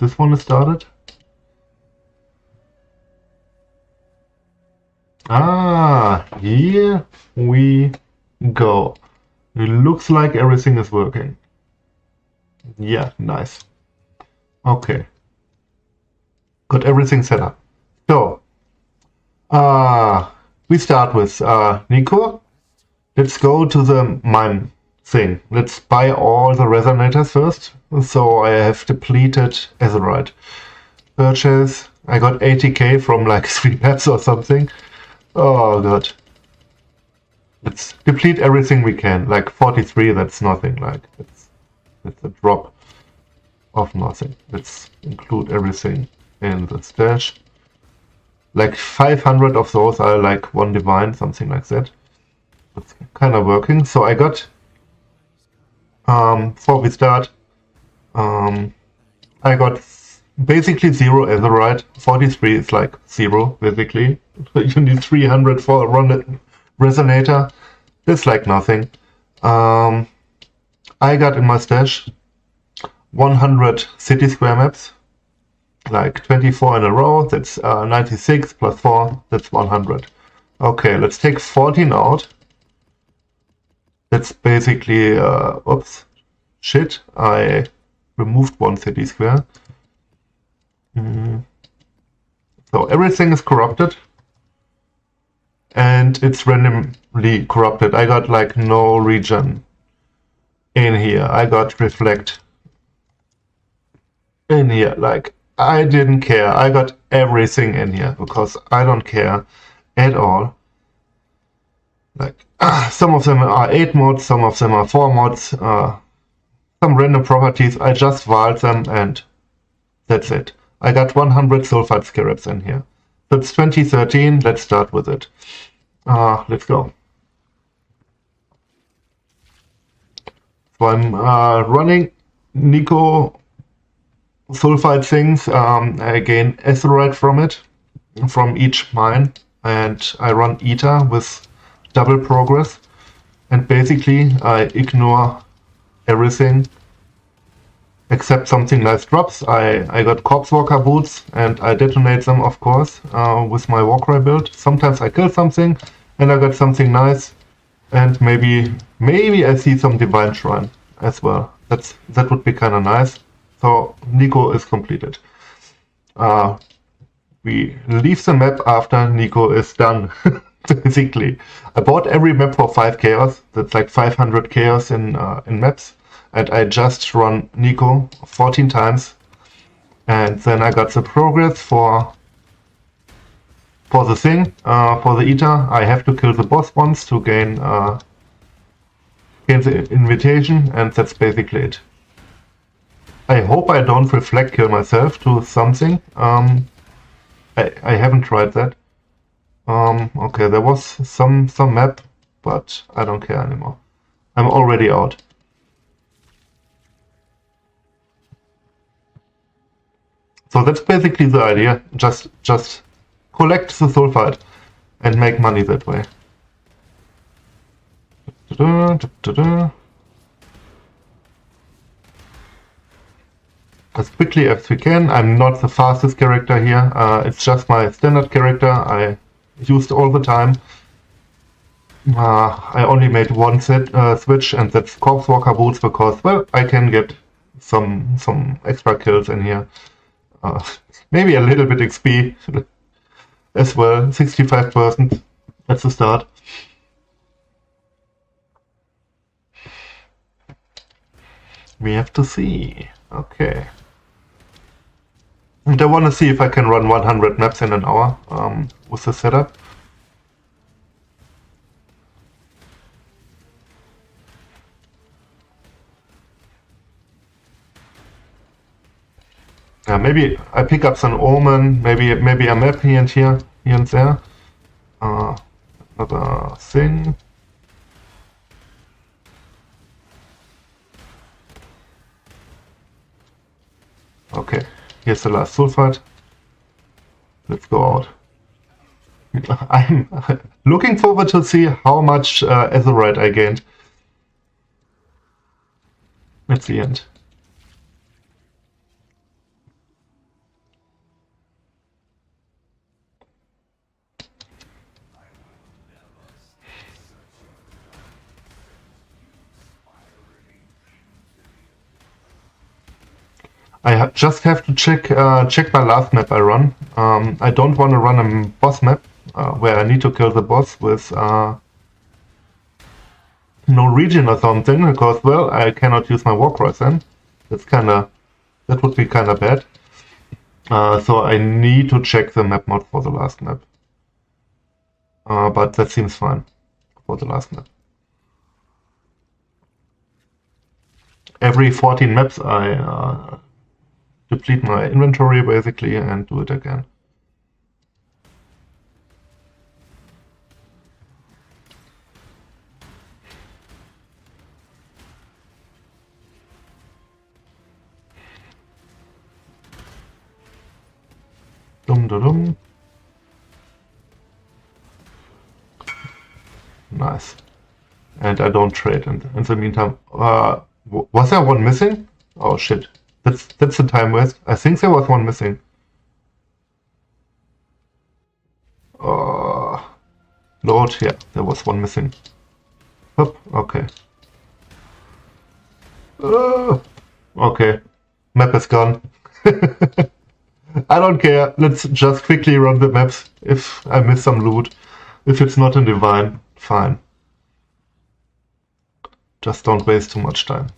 This one is started. Ah, here we go. It looks like everything is working. Yeah, nice. Okay. Got everything set up. So, we start with Nico. Let's go to the mine thing. Let's buy all the resonators first. So I have depleted Azurite. Purchase. I got 80k from like 3 maps or something. Oh god. Let's deplete everything we can. Like 43, that's nothing. Like it's a drop of nothing. Let's include everything in the stash. Like 500 of those are like 1 divine, something like that. That's kind of working. So I got before we start, I got basically 0 Azurite. 43 is like 0 basically. You need 300 for a resonator. That's like nothing. I got in my stash 100 city square maps, like 24 in a row. That's 96 plus 4. That's 100. Okay, let's take 14 out. That's basically oops, shit. I removed 1 city square. So everything is corrupted. And it's randomly corrupted. I got like no regen in here. I got reflect in here. Like I didn't care. I got everything in here because I don't care at all. Like some of them are 8 mods, some of them are 4 mods, some random properties. I just wild them and that's it. I got 100 sulfide scarabs in here. That's 2013. Let's start with it. Let's go. So I'm running Nico sulfide things. I gain Azurite from it, from each mine, and I run Ether with double progress. And basically, I ignore everything except something nice drops. I got Corpse Walker boots and I detonate them, of course, with my Warcry build. Sometimes I kill something and I got something nice, and maybe I see some Divine Shrine as well. That would be kind of nice. So Nico is completed. We leave the map after Nico is done. Basically, I bought every map for 5 chaos. That's like 500 chaos in maps. And I just run Nico 14 times, and then I got the progress for the thing, for the Ether. I have to kill the boss once to gain the invitation, and that's basically it. I hope I don't reflect kill myself to something. I haven't tried that. Okay, there was some map, but I don't care anymore. I'm already out. So that's basically the idea. Just collect the sulfide and make money that way. As quickly as we can. I'm not the fastest character here. It's just my standard character. I used all the time. I only made 1 switch, and that's Corpse Walker boots because, well, I can get some extra kills in here. Maybe a little bit XP as well, 65%. That's the start. We have to see. Okay. And I want to see if I can run 100 maps in an hour with the setup. Yeah, maybe I pick up some omen, maybe a map here and there. Another thing. Okay, here's the last sulfide. Let's go out. I'm looking forward to see how much Azurite I gained at the end. just have to check my last map I run. I don't want to run a boss map where I need to kill the boss with no region or something, because, well, I cannot use my Warcry then. That would be kinda bad. So I need to check the map mod for the last map. But that seems fine for the last map. Every 14 maps I deplete my inventory basically and do it again. Dum dum dum. Nice. And I don't trade in the meantime. Was there one missing? Oh shit. That's the time waste. I think there was one missing. Lord, yeah, there was one missing. Oop, okay. Okay. Map is gone. I don't care. Let's just quickly run the maps if I miss some loot. If it's not in Divine, fine. Just don't waste too much time.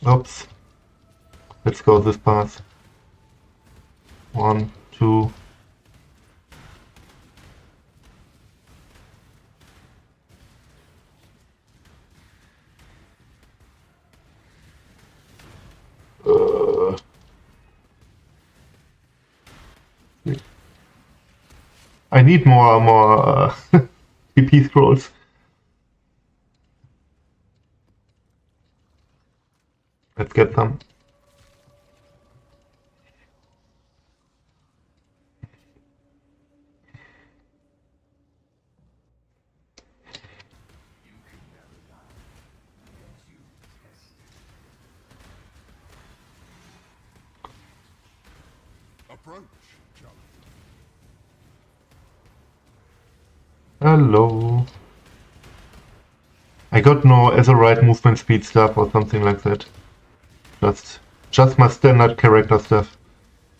Oops. Let's go this path. 1, 2. I need more PP scrolls. Let's get some. Hello. I got no Azurite movement speed stuff or something like that. Just my standard character stuff.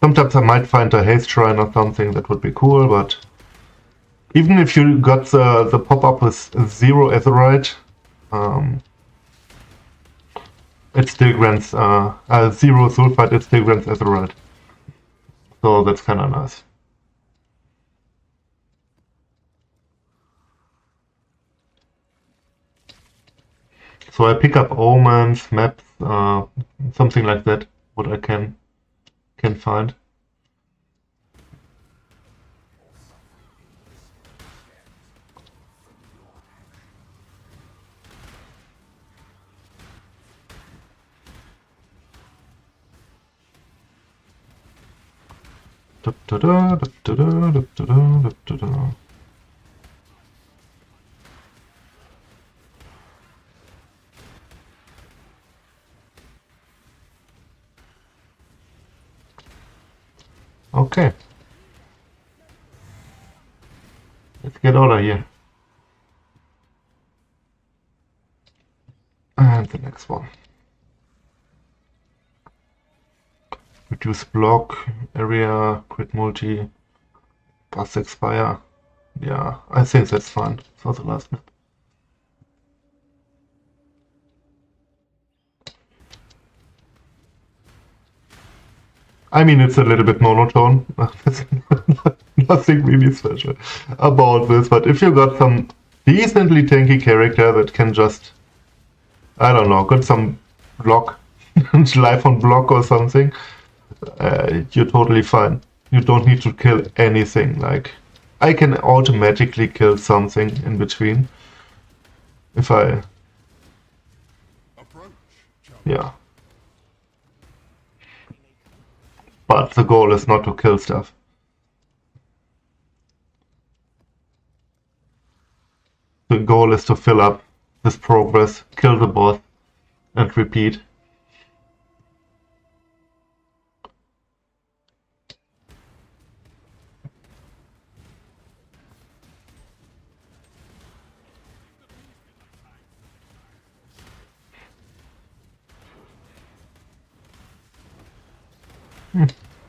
Sometimes I might find a haste shrine or something, that would be cool, but even if you got the pop-up with 0 Azurite, it still grants 0 sulfite, it still grants Azurite. So that's kinda nice. So I pick up omens, maps, something like that, what I can find. Okay. Let's get out of here. And the next one. Reduce block, area, crit multi, plus expire. Yeah, I think that's fine for the last map. I mean, it's a little bit monotone. Nothing really special about this, but if you got some decently tanky character that can just, I don't know, got some block, life on block or something, you're totally fine. You don't need to kill anything. Like, I can automatically kill something in between if I... Yeah. But the goal is not to kill stuff. The goal is to fill up this progress, kill the boss, and repeat.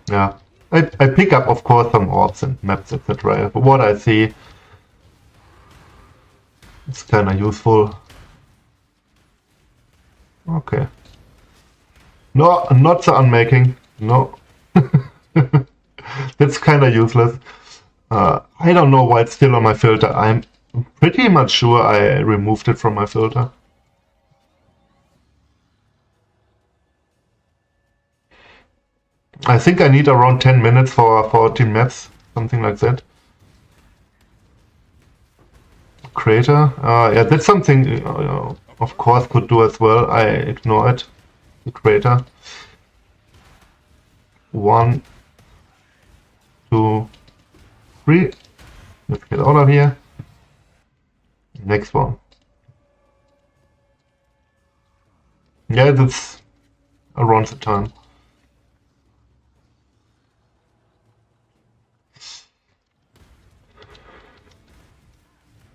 Yeah. I pick up, of course, some orbs and maps, etc. But what I see, it's kind of useful. Okay. No, not the unmaking. No. That's kind of useless. I don't know why it's still on my filter. I'm pretty much sure I removed it from my filter. I think I need around 10 minutes for 14 maps, something like that. Crater. Yeah, that's something, of course, could do as well. I ignore it. The crater. 1, 2, 3. Let's get out of here. Next one. Yeah, that's around the time.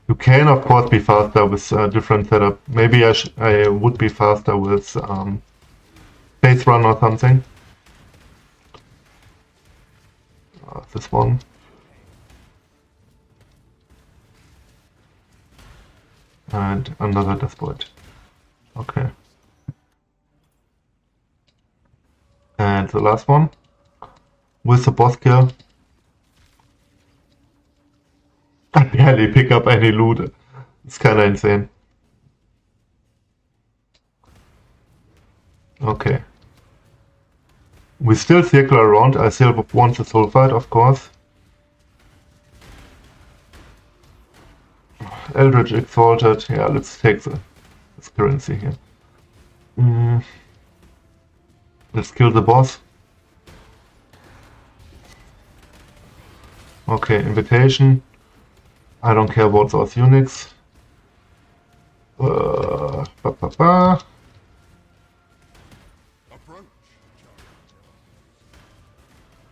You can, of course, be faster with a different setup. Maybe I would be faster with Space Run or something. This one. And another despot. Okay. And the last one. With the boss kill. I barely pick up any loot. It's kind of insane. Okay. We still circle around. I still want the sulfide, of course. Eldritch Exalted. Yeah, let's take this currency here. Let's kill the boss. Okay, invitation. I don't care about those units.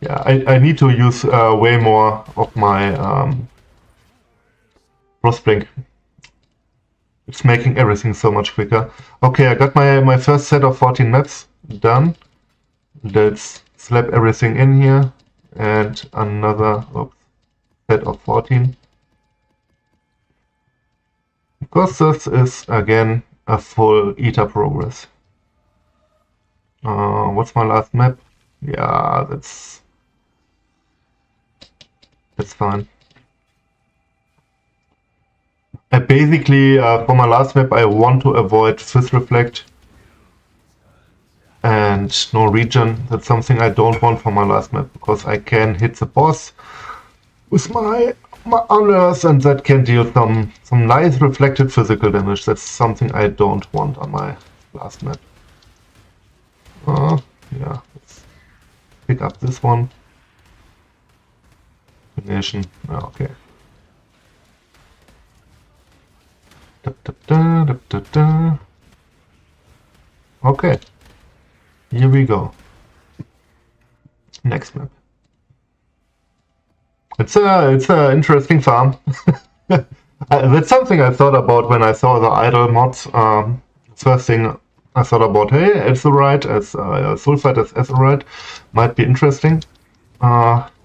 Yeah, I need to use way more of my Frostblink. It's making everything so much quicker. Okay, I got my first set of 14 maps done. Let's slap everything in here. And another set of 14. Because this is, again, a full ETA progress. What's my last map? Yeah, that's fine. I basically, for my last map, I want to avoid Fizz Reflect and no regen. That's something I don't want for my last map, because I can hit the boss with my honors, and that can deal some nice reflected physical damage. That's something I don't want on my last map. Yeah, let's pick up this one. Nation. Okay. Okay. Here we go. Next map. It's a interesting farm. That's something I thought about when I saw the idle mods. First thing I thought about, hey, Azurite as Sulfite as Azurite might be interesting.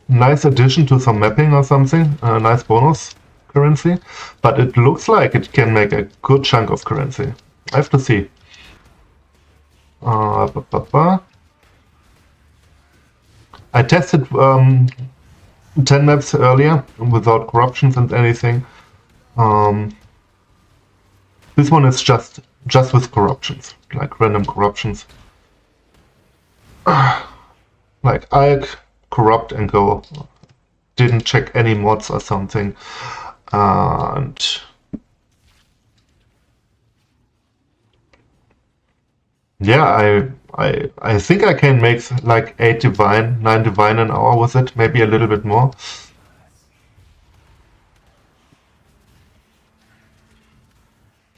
Nice addition to some mapping or something. Nice bonus currency. But it looks like it can make a good chunk of currency. I have to see. I tested 10 maps earlier without corruptions and anything. This one is just with corruptions, like random corruptions. Like I corrupt and go. Didn't check any mods or something. And yeah, I think I can make like 8 divine, 9 divine an hour with it, maybe a little bit more.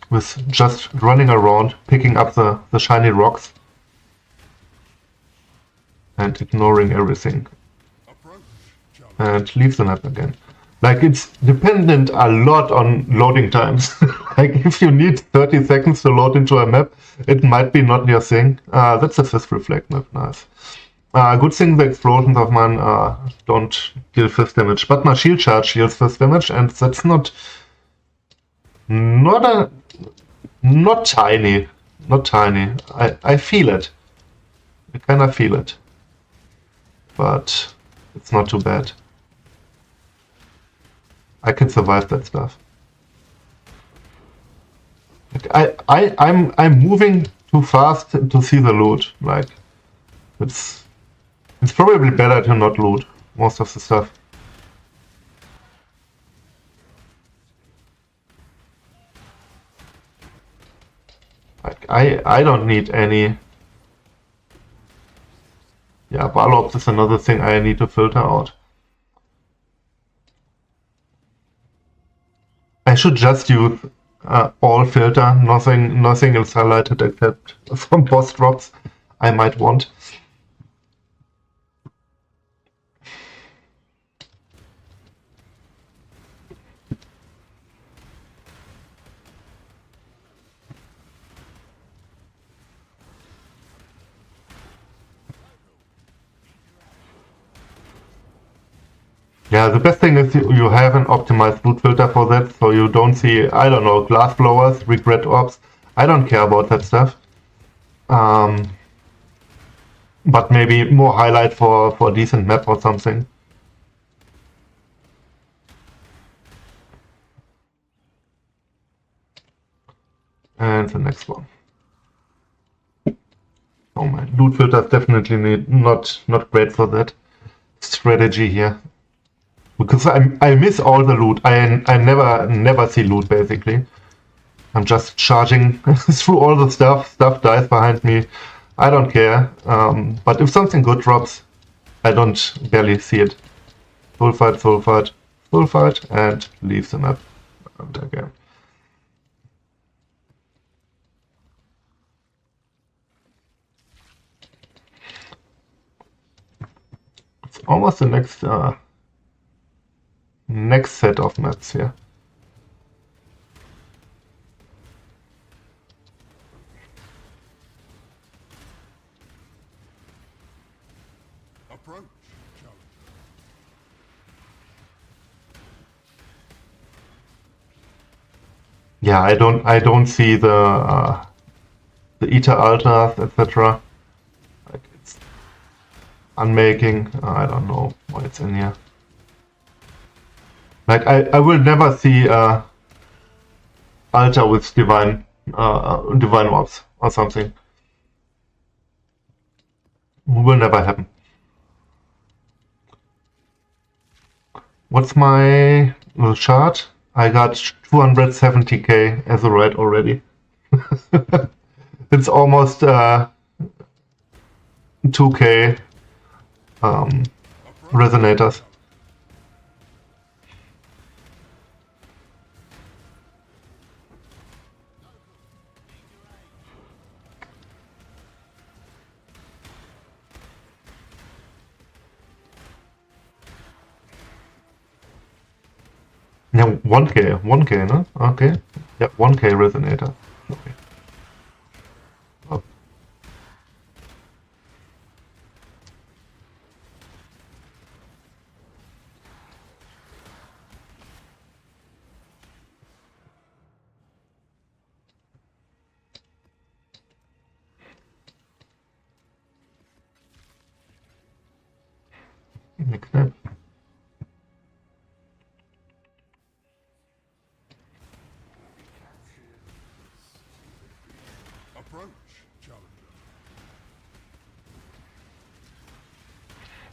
With just running around, picking up the shiny rocks and ignoring everything. And leave the map again. Like, it's dependent a lot on loading times. Like, if you need 30 seconds to load into a map, it might be not your thing. That's a Fizz Reflect map, nice. Good thing the explosions of mine don't deal fist damage, but my shield charge deals fist damage, and that's not tiny, not tiny. I feel it. I kind of feel it, but it's not too bad. I can survive that stuff. Like I'm moving too fast to see the loot. Like it's probably better to not loot most of the stuff. Like I don't need any. Yeah, Barlobs is another thing I need to filter out. I should just use all filter, nothing is highlighted except from boss drops I might want. Yeah, the best thing is you have an optimized loot filter for that, so you don't see, I don't know, glass blowers, regret orbs. I don't care about that stuff. But maybe more highlight for a decent map or something. And the next one. Oh, my loot filter is definitely not great for that strategy here. Because I miss all the loot. I never see loot basically. I'm just charging through all the stuff. Stuff dies behind me. I don't care. But if something good drops, I don't barely see it. Full fight, full fight, full fight, and leave the map. And again. It's almost the next set of maps here. Yeah, I don't see the Ether altars, etc. Like it's unmaking. I don't know why it's in here. Like I will never see altar with divine orbs or something. Will never happen. What's my chart? I got 270k Azurite already. It's almost 2k resonators. Yeah, 1k, no? Okay. Yeah, 1k resonator. Okay. Oh. Next step.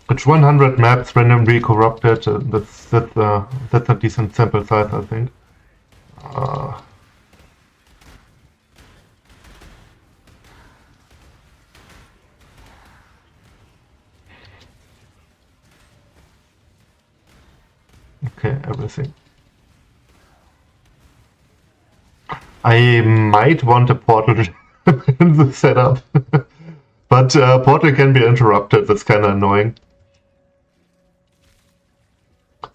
It's 100 maps randomly corrupted. That's a decent sample size, I think. Okay, everything. I might want a portal in the setup, but portal can be interrupted. That's kind of annoying.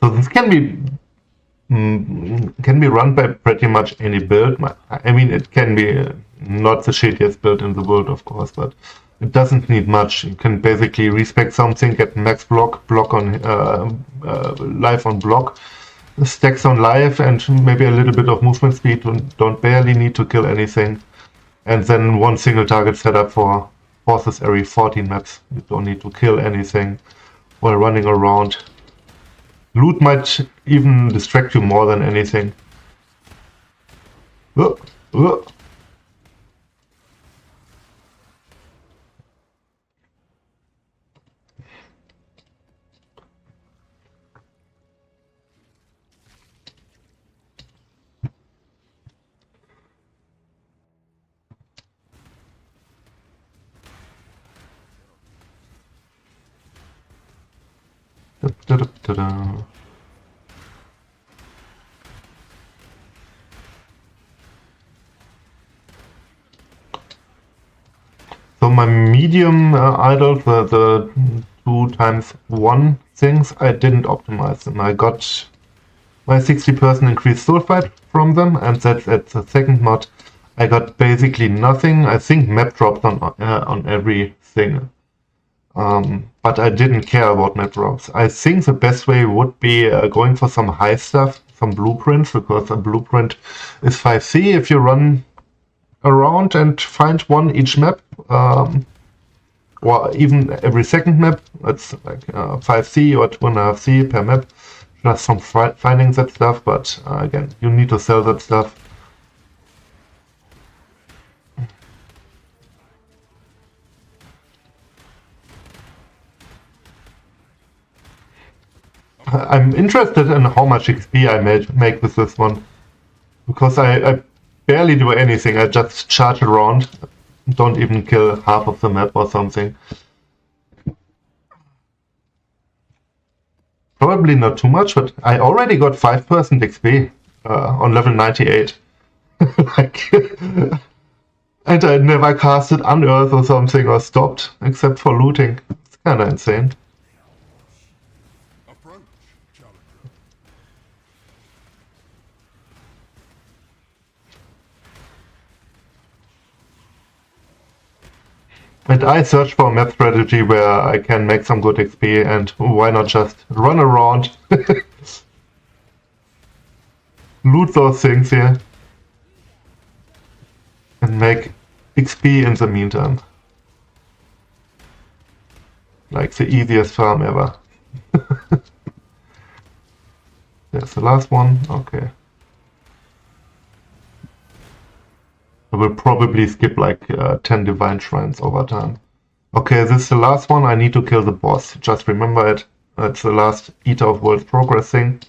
So this can be run by pretty much any build. I mean, it can be not the shittiest build in the world, of course, but It doesn't need much. You can basically respec something, get max block on life on block, stacks on life, and maybe a little bit of movement speed. Don't barely need to kill anything. And then one single target setup for forces every 14 maps. You don't need to kill anything while running around. Loot might even distract you more than anything. So my medium idle, the 2x1 things, I didn't optimize them. I got my 60% increased sulfite from them, and that's at the second mod. I got basically nothing. I think map drops on everything. But I didn't care about map drops. I think the best way would be going for some high stuff, some blueprints, because a blueprint is 5C if you run around and find one each map, or even every second map. It's like 5C or 2.5C per map, just from finding that stuff, but again, you need to sell that stuff. I'm interested in how much XP I make with this one, because I barely do anything. I just charge around, don't even kill half of the map or something. Probably not too much, but I already got 5% XP on level 98. Like, and I never casted Unearth or something or stopped, except for looting. It's kinda insane. And I search for a map strategy where I can make some good XP, and why not just run around, loot those things here, and make XP in the meantime. Like the easiest farm ever. There's the last one, okay. I will probably skip like 10 divine shrines over time. Okay, this is the last one. I need to kill the boss. Just remember it. It's the last Eater of World Progress thing.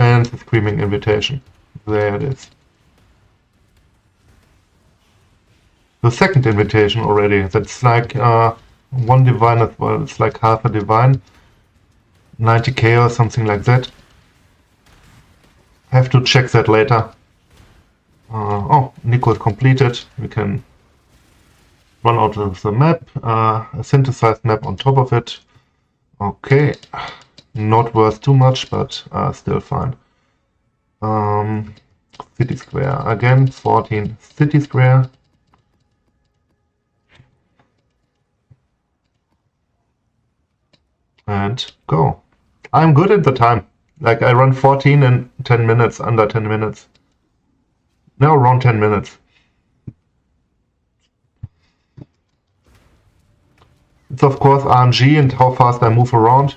And the Screaming Invitation. There it is. The second invitation already. That's like one divine as well. It's like half a divine. 90k or something like that. I have to check that later. Oh, Nico is completed. We can run out of the map. A synthesized map on top of it. Okay. Not worth too much, but still fine. City Square. Again, 14 City Square. And go. I'm good at the time. Like, I run 14 in 10 minutes, under 10 minutes. Now around 10 minutes. It's of course RNG and how fast I move around.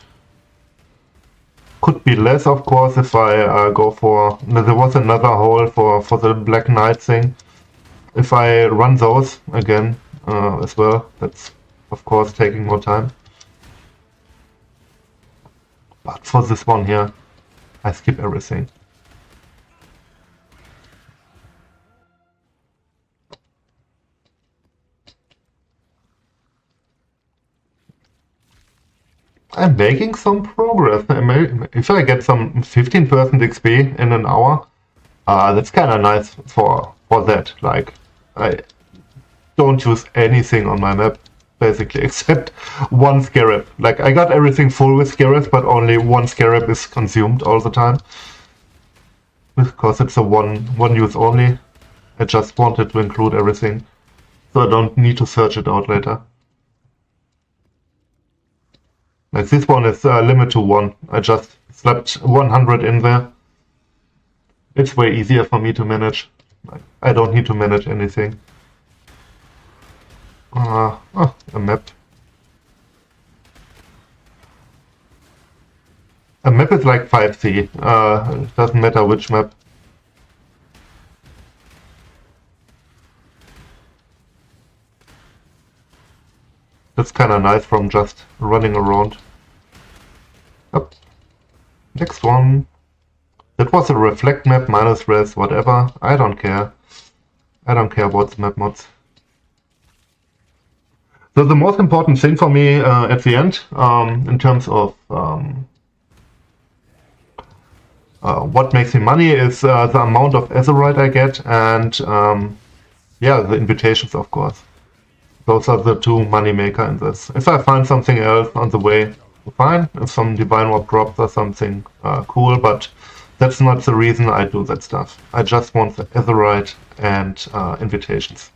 Could be less, of course, if I go for... There was another hole for the Black Knight thing. If I run those again as well, that's of course taking more time. But for this one here, I skip everything. I'm making some progress. If I get some 15% XP in an hour, that's kind of nice for for that. Like, I don't use anything on my map, basically, except one scarab. Like, I got everything full with scarabs, but only one scarab is consumed all the time. Because it's a one use only. I just wanted to include everything, so I don't need to search it out later. Like, this one is limited to 1. I just slapped 100 in there. It's way easier for me to manage. Like, I don't need to manage anything. A map. A map is like 5C. It doesn't matter which map. That's kinda nice from just running around. Up. Next one. That was a reflect map, minus res, whatever. I don't care. I don't care about the map mods. So the most important thing for me at the end, in terms of what makes me money, is the amount of Azurite I get, and yeah, the invitations, of course. Those are the two money maker in this. If I find something else on the way, fine. If some divine warp drops or something, cool, but that's not the reason I do that stuff. I just want the Azurite and invitations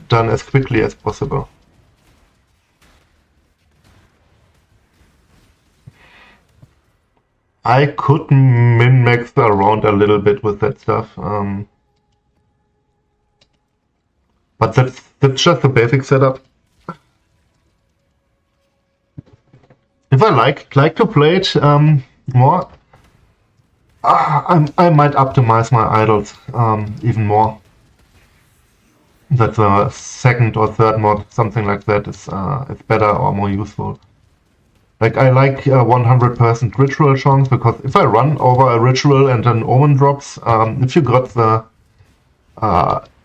done as quickly as possible. I could min-max around a little bit with that stuff, but that's just a basic setup. If I like to play it more, I might optimize my idols even more. That the second or third mod, something like that, is better or more useful. Like, I like 100% ritual chance, because if I run over a ritual and an omen drops, if you got the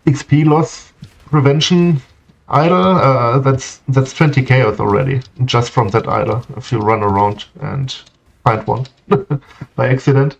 XP loss prevention idol, that's 20 chaos already, just from that idol, if you run around and find one by accident.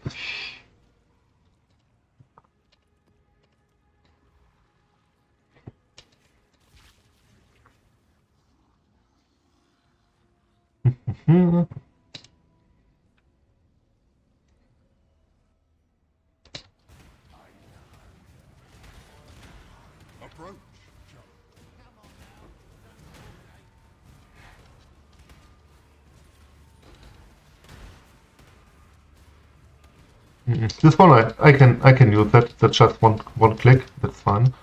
This one I can use that. That's just one click. That's fine.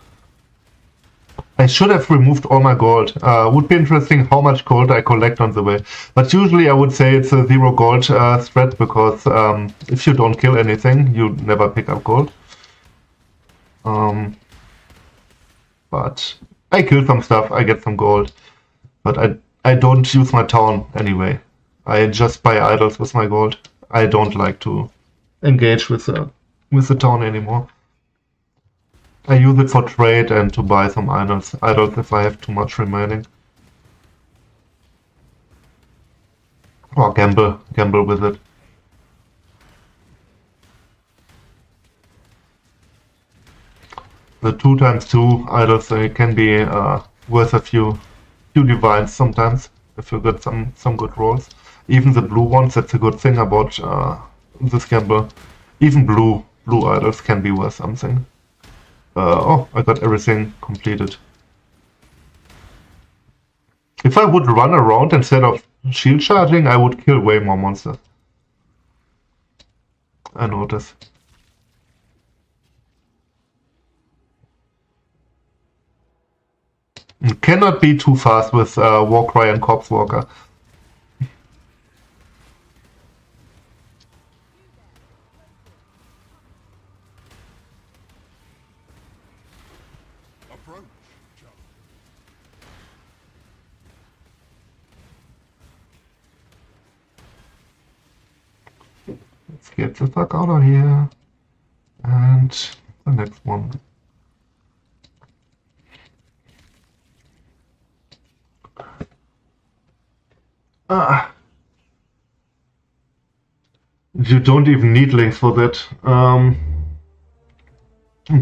I should have removed all my gold. Would be interesting how much gold I collect on the way. But usually I would say it's a 0 gold threat, because if you don't kill anything, you never pick up gold. But I kill some stuff, I get some gold. But I don't use my town anyway. I just buy idols with my gold. I don't like to engage with the town anymore. I use it for trade and to buy some idols if I have too much remaining. Or gamble with it. The 2x2 idols, they can be worth a few divines sometimes, if you get some good rolls. Even the blue ones, that's a good thing about this gamble. Even blue idols can be worth something. Oh, I got everything completed. If I would run around instead of shield charging, I would kill way more monsters. I notice. You cannot be too fast with Warcry and Corpse Walker. Let's get the fuck out of here. And the next one. You don't even need links for that.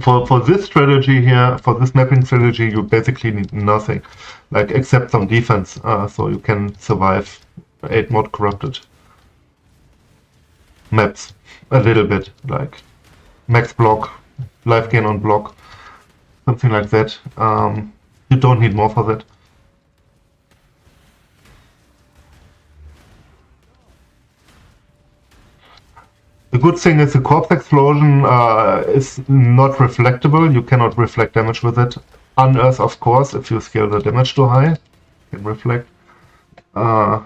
For this strategy here, for this mapping strategy, you basically need nothing, like except some defense, so you can survive 8 mod corrupted maps a little bit, like max block, life gain on block, something like that. You don't need more for that. The good thing is the corpse explosion is not reflectable. You cannot reflect damage with it. Unearth, of course, if you scale the damage too high, you can reflect. But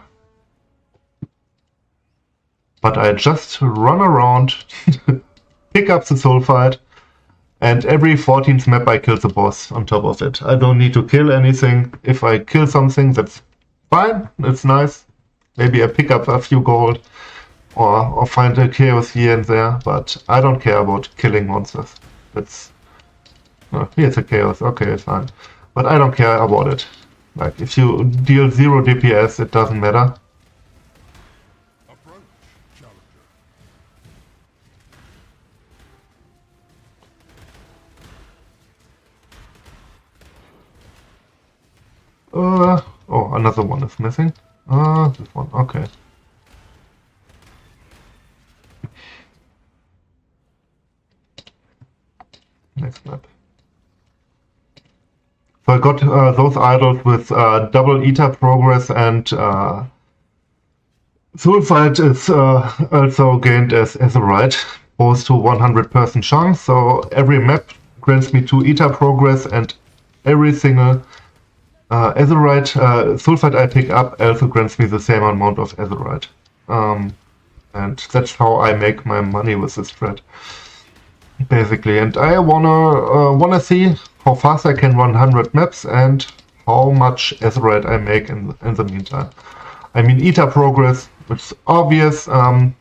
I just run around, pick up the sulfide, and every 14th map I kill the boss on top of it. I don't need to kill anything. If I kill something, that's fine, it's nice. Maybe I pick up a few gold. Or find a chaos here and there, but I don't care about killing monsters. That's... here's a chaos, okay, fine. But I don't care about it. Like, if you deal 0 DPS, it doesn't matter. Oh, another one is missing. This one, okay. Next map. So I got those idols with double ETA progress, and sulfide is also gained as Azurite, both to 100% chance. So every map grants me 2 ETA progress, and every single Azurite sulfide I pick up also grants me the same amount of Azurite. And that's how I make my money with this thread. Basically, and I wanna see how fast I can run 100 maps and how much Azurite I make in the meantime. I mean, ETA progress, which is obvious how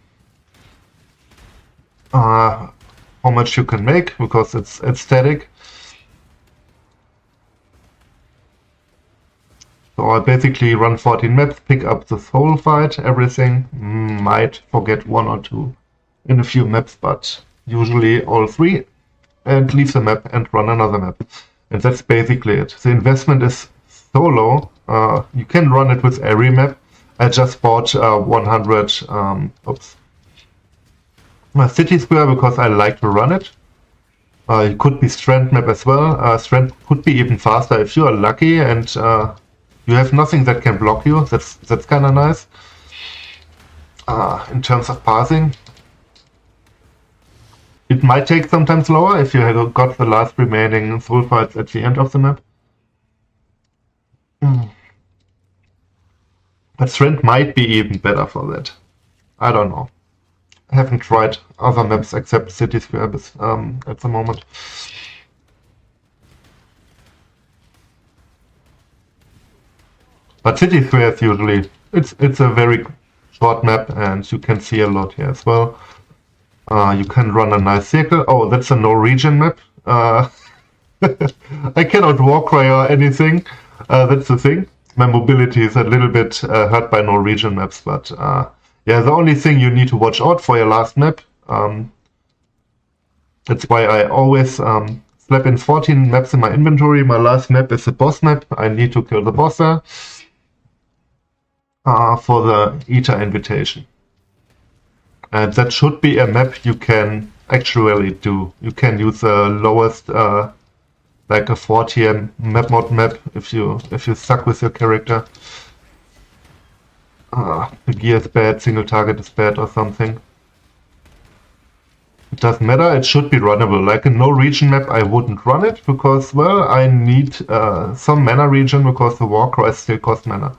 much you can make because it's static. So I basically run 14 maps, pick up the whole fight, everything. Might forget 1 or 2 in a few maps, but usually all 3, and leave the map and run another map. And that's basically it. The investment is so low. You can run it with every map. I just bought 100 City Square because I like to run it. It could be Strand map as well. Strand could be even faster if you are lucky and you have nothing that can block you. That's kind of nice. In terms of passing, it might take sometimes lower if you have got the last remaining sulfides at the end of the map. But Strand might be even better for that. I don't know. I haven't tried other maps except City Square at the moment. But City Square is usually, it's a very short map and you can see a lot here as well. You can run a nice circle. Oh, that's a no-region map. I cannot walk or anything. That's the thing. My mobility is a little bit hurt by no-region maps, but yeah, the only thing you need to watch out for your last map. That's why I always slap in 14 maps in my inventory. My last map is the boss map. I need to kill the boss there for the ETA invitation. And that should be a map you can actually do. You can use the lowest, like a 4-tier map mod map if you suck with your character. The gear is bad, single target is bad or something. It doesn't matter, it should be runnable. Like a no region map I wouldn't run it because, well, I need some mana region because the war cries still cost mana.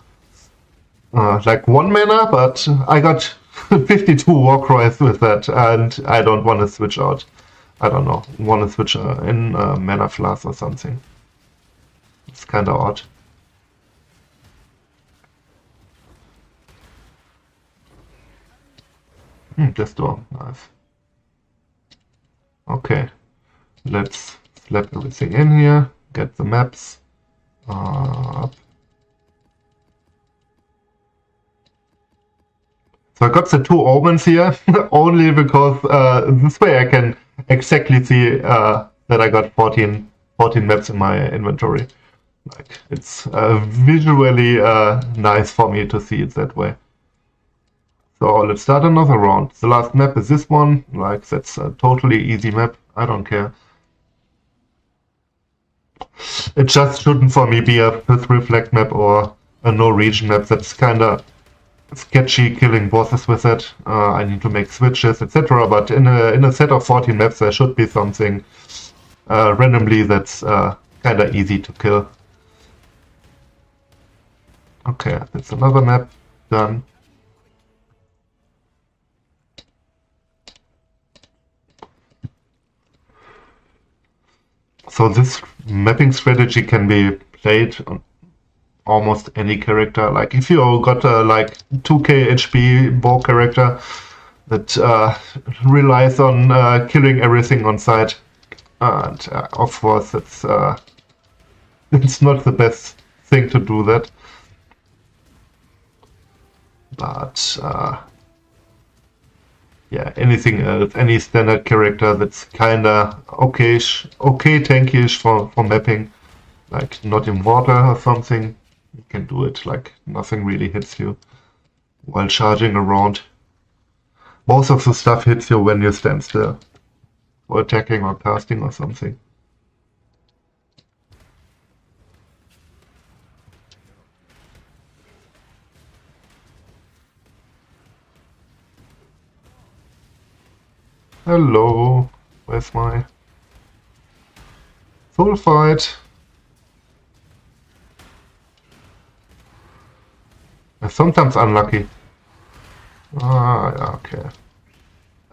Like 1 mana, but I got 52 war cries with that and I don't want to switch out. I don't know, want to switch in mana flask or something. It's kinda odd. This door, nice. Okay, let's slap everything in here, get the maps up. So I got the 2 omens here, only because this way I can exactly see that I got 14 maps in my inventory. Like, it's visually nice for me to see it that way. So let's start another round. The last map is this one. Like, that's a totally easy map. I don't care. It just shouldn't for me be a Pith Reflect map or a no region map. That's kinda sketchy, killing bosses with it. I need to make switches, etc. But in a set of 14 maps, there should be something randomly that's kinda easy to kill. Okay, that's another map done. So this mapping strategy can be played on almost any character. Like if you got a like 2k HP bow character that relies on killing everything on sight, and of course it's not the best thing to do that. But yeah, anything else, any standard character that's kinda okay tanky-ish for mapping, like not in water or something, you can do it. Like nothing really hits you while charging around. Most of the stuff hits you when you stand still, or attacking or casting or something. Hello, where's my full fight? I'm sometimes unlucky. Ah, yeah, okay.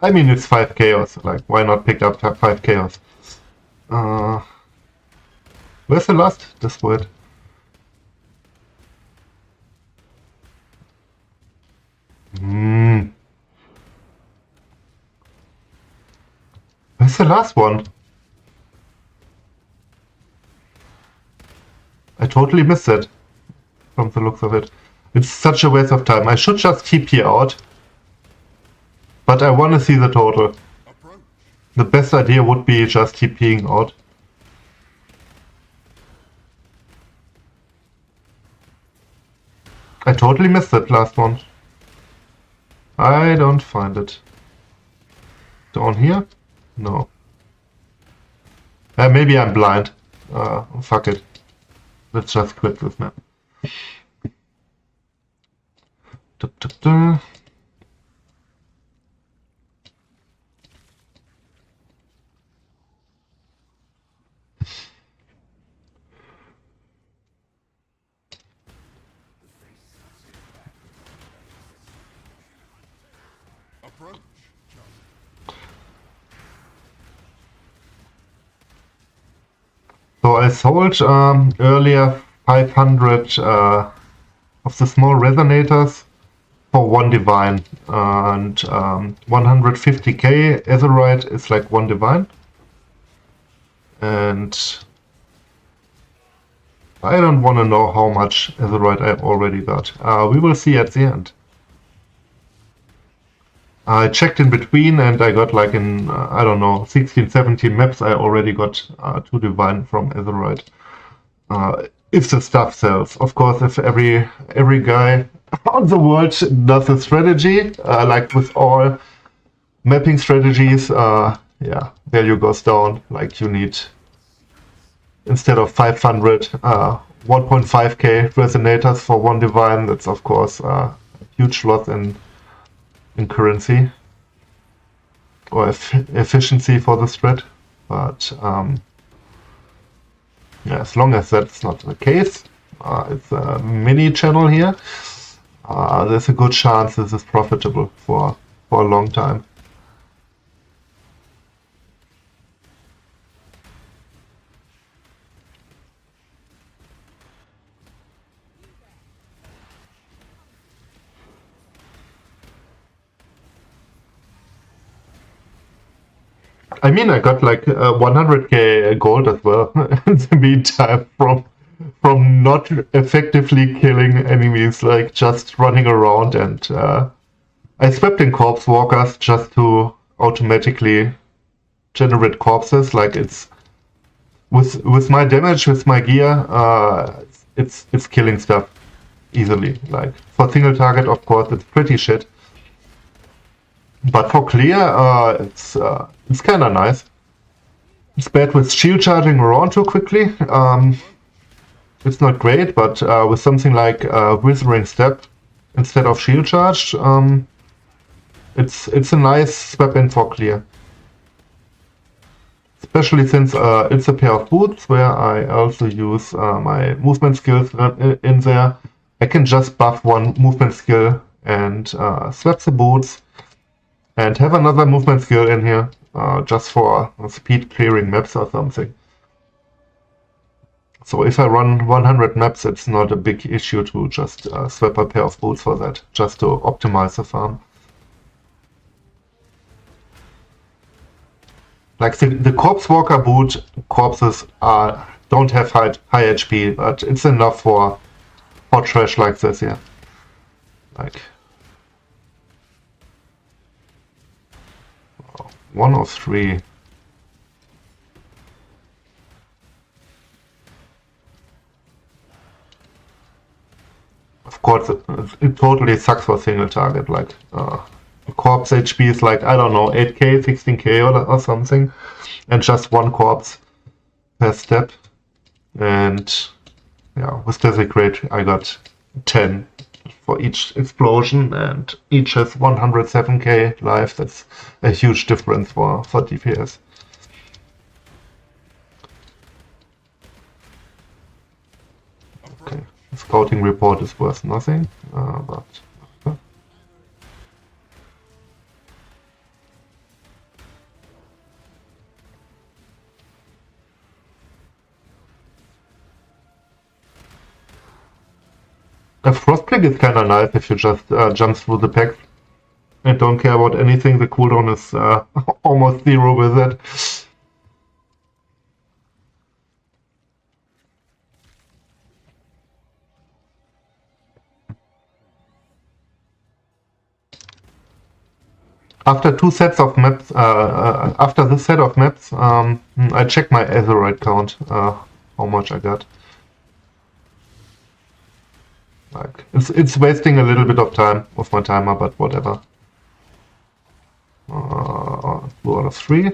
I mean, it's 5 chaos, like, why not pick up 5 chaos? Where's the last destroyed? Where's the last one? I totally missed it, from the looks of it. It's such a waste of time. I should just keep here out. But I want to see the total. The best idea would be just keep peeing out. I totally missed that last one. I don't find it. Down here? No. Maybe I'm blind. Fuck it. Let's just quit this map. So I sold earlier 500 of the small resonators for 1 divine, and 150k Azurite is like 1 divine, and I don't want to know how much Azurite I already got. We will see at the end. I checked in between and I got like in, I don't know, 16, 17 maps I already got 2 divine from Azurite. If the stuff sells. Of course, if every guy on the world does a strategy, like with all mapping strategies, yeah, value goes down. Like you need, instead of 500, 1.5k resonators for 1 divine. That's of course a huge loss in currency or efficiency for the strat, but yeah, as long as that's not the case, it's a mini channel here, there's a good chance this is profitable for a long time. I mean, I got like 100k gold as well in the meantime from not effectively killing enemies, like just running around, and I swept in corpse walkers just to automatically generate corpses. Like it's with my damage, with my gear, it's killing stuff easily. Like for single target, of course, it's pretty shit. But for clear, it's kind of nice. It's bad with shield charging around too quickly. It's not great, but with something like Withering Step instead of shield charge, it's a nice weapon for clear. Especially since it's a pair of boots where I also use my movement skills in there. I can just buff one movement skill and swap the boots and have another movement skill in here just for speed clearing maps or something. So if I run 100 maps, it's not a big issue to just swap a pair of boots for that, just to optimize the farm. Like the Corpse Walker boot, corpses don't have high HP, but it's enough for trash like this, yeah. Like 1 of 3. Of course, it totally sucks for single target. Like corpse HP is like, I don't know, 8k, 16k or something, and just one corpse per step. And yeah, with Desecrate I got 10 for each explosion, and each has 107k life. That's a huge difference for DPS. Okay, scouting report is worth nothing, but a Frostplague is kinda nice if you just jump through the packs and don't care about anything. The cooldown is almost 0 with it. After this set of maps, I check my Azurite count, how much I got. Like it's wasting a little bit of time of my timer, but whatever. 2 out of 3.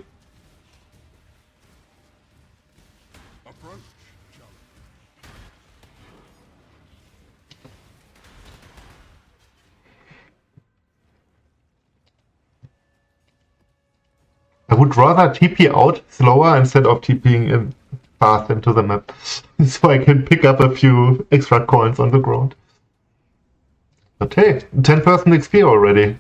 I would rather TP out slower instead of TPing in fast into the map, so I can pick up a few extra coins on the ground. But hey, 10% XP already.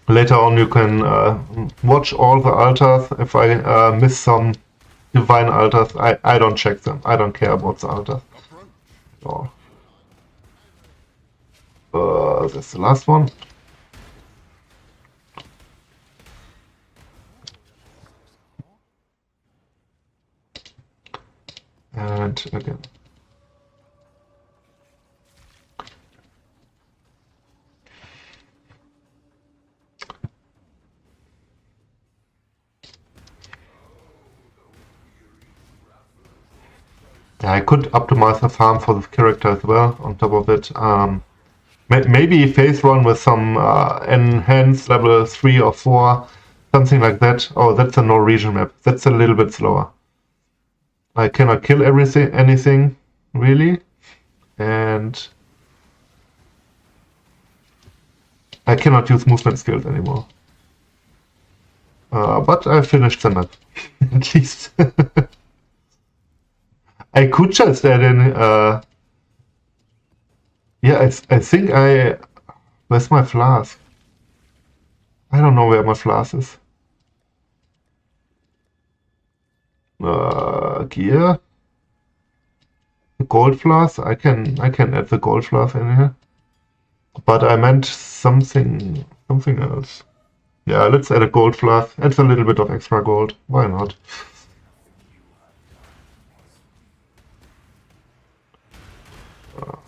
Later on you can watch all the altars. If I miss some divine altars, I don't check them. I don't care about the altars. Oh. That's the last one. And again. Yeah, I could optimize the farm for this character as well, on top of it. Maybe phase run with some enhanced level 3 or 4, something like that. Oh, that's a Norwegian map. That's a little bit slower. I cannot kill anything, really. And I cannot use movement skills anymore. But I finished the map, at least. I could just add in, yeah, I think where's my flask? I don't know where my flask is. Gear. The gold flask, I can add the gold flask in here. But I meant something else. Yeah, let's add a gold flask. Adds a little bit of extra gold. Why not?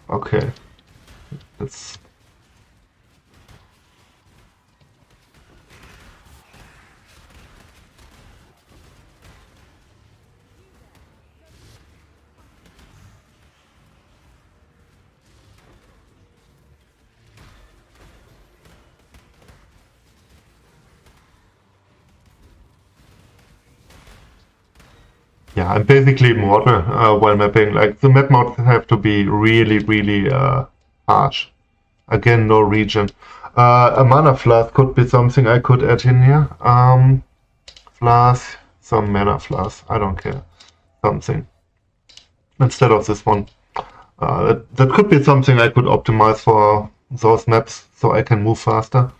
Okay. Let's... Yeah, I'm basically immortal while mapping. Like, the map modes have to be really, really harsh. Again, no region. A mana flask could be something I could add in here. Flask, some mana flask. I don't care. Something. Instead of this one. That could be something I could optimize for those maps so I can move faster.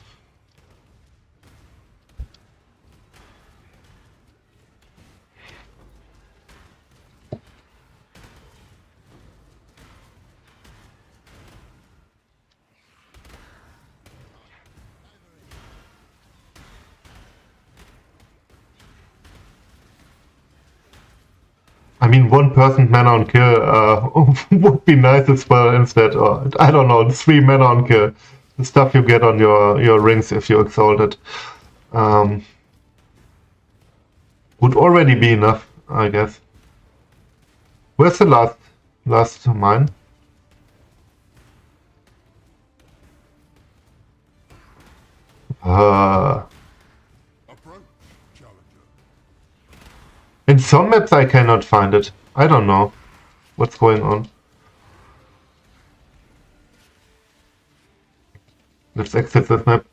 I mean, 1% mana on kill would be nice as well instead. Or, I don't know, 3 mana on kill. The stuff you get on your rings if you exalt it. Would already be enough, I guess. Where's the last mine? In some maps I cannot find it. I don't know what's going on. Let's exit this map.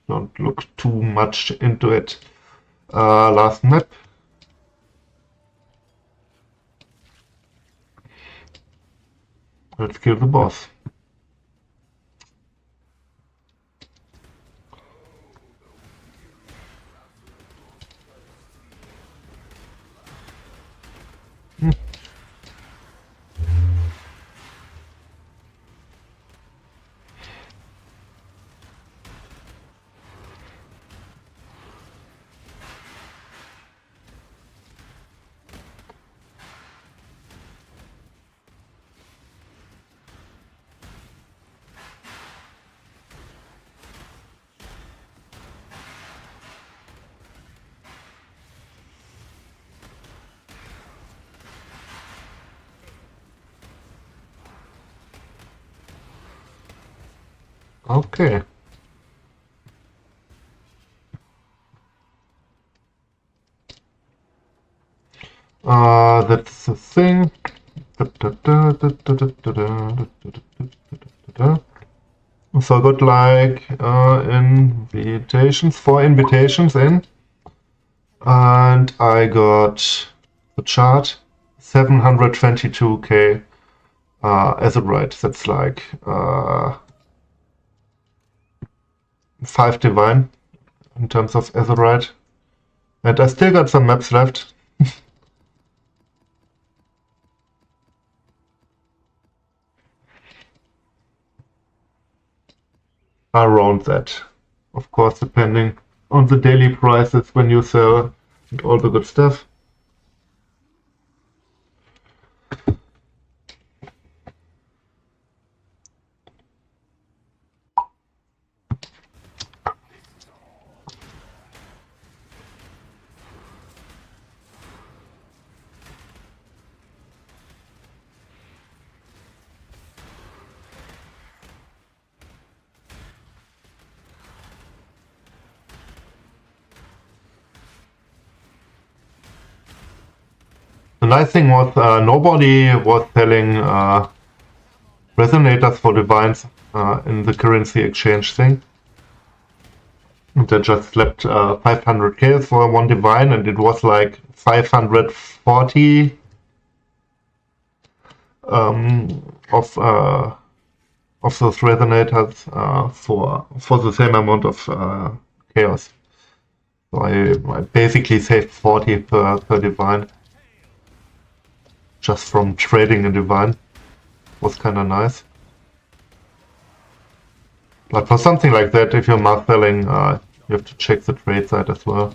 Don't look too much into it. Last map. Let's kill the boss. Okay. That's the thing. So I got like invitations, 4 invitations in. And I got the chart, 722k Azurite. That's like 5 divine in terms of Azurite. And I still got some maps left. Around that. Of course, depending on the daily prices when you sell and all the good stuff. The nice thing was nobody was selling resonators for divines in the currency exchange thing. And they just slapped 500k for one divine, and it was like 540 of those resonators for the same amount of chaos. So I basically saved 40 per divine. Just from trading a divine. Was kinda nice. But for something like that, if you're mass selling, You have to check the trade side as well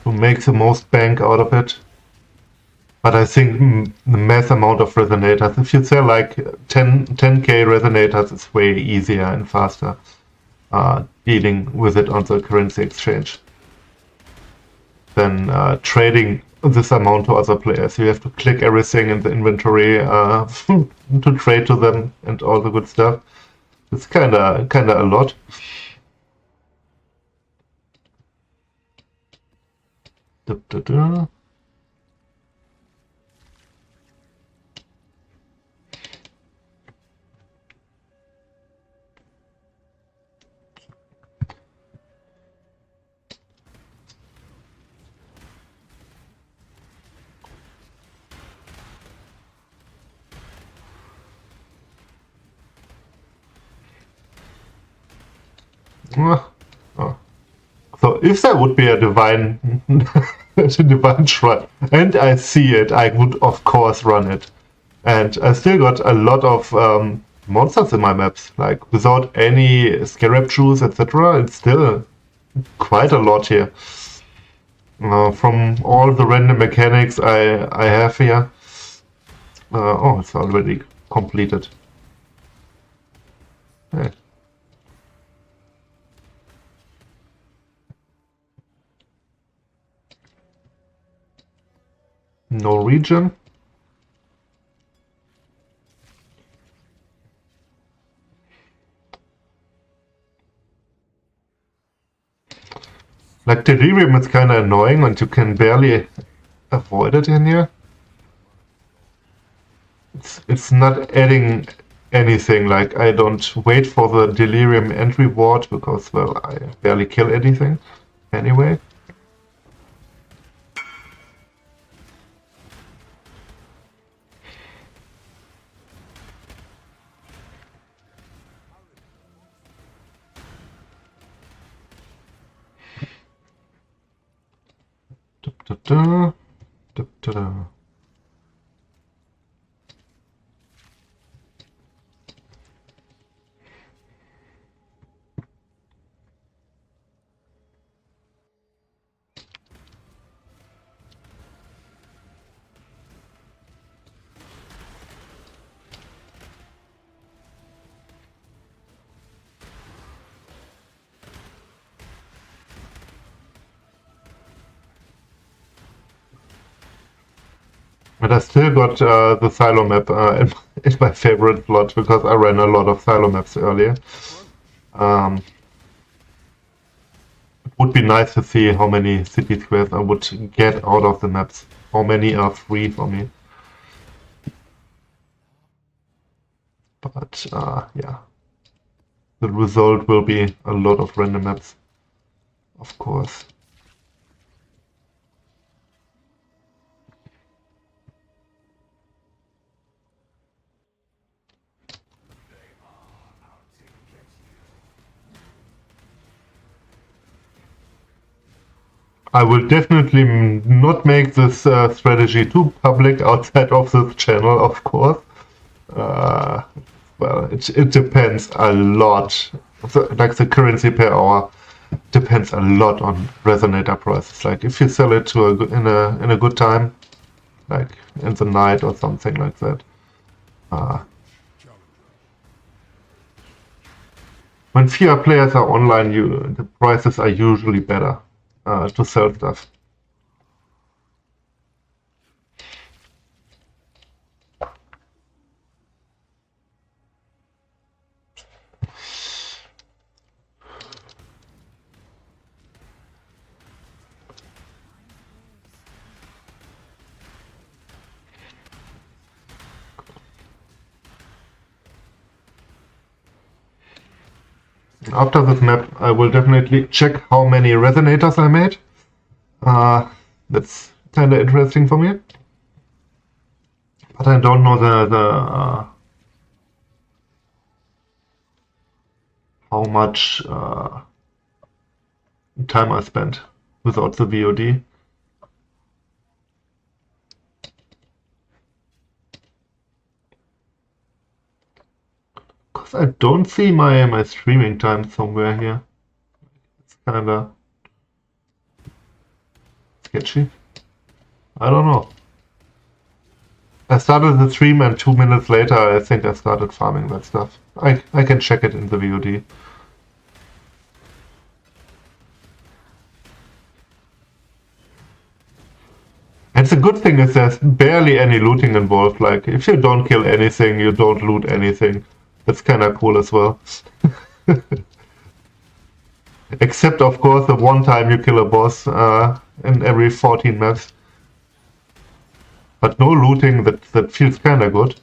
to make the most bank out of it. But I think the mass amount of resonators, if you sell like 10k resonators, it's way easier and faster dealing with it on the currency exchange than trading this amount to other players. You have to click everything in the inventory to trade to them and all the good stuff. It's kinda a lot. Oh. So if there would be a divine divine shrine and I see it, I would of course run it. And I still got a lot of monsters in my maps, like without any scarab jewels, etc. It's still quite a lot here. From all the random mechanics I have here. Oh, it's already completed. Hey. Norwegian. Like Delirium is kind of annoying and you can barely avoid it in here. It's not adding anything, like I don't wait for the Delirium entry ward because, well, I barely kill anything anyway. Da, da, da, da. But I still got the silo map in my favorite slot because I ran a lot of silo maps earlier. It would be nice to see how many city squares I would get out of the maps. How many are free for me. But yeah, the result will be a lot of random maps, of course. I will definitely not make this strategy too public outside of this channel, of course. Well, it depends a lot. Like the currency per hour depends a lot on resonator prices. Like if you sell it to in a good time, like in the night or something like that. When fewer players are online, the prices are usually better to sell stuff. After this map, I will definitely check how many resonators I made. That's kind of interesting for me. But I don't know how much time I spent without the VOD. Because I don't see my streaming time somewhere here. It's kinda sketchy. I don't know. I started the stream and 2 minutes later I think I started farming that stuff. I can check it in the VOD. And the good thing is there's barely any looting involved. Like, if you don't kill anything, you don't loot anything. That's kinda cool as well. Except, of course, the one time you kill a boss in every 14 maps. But no looting, that feels kinda good.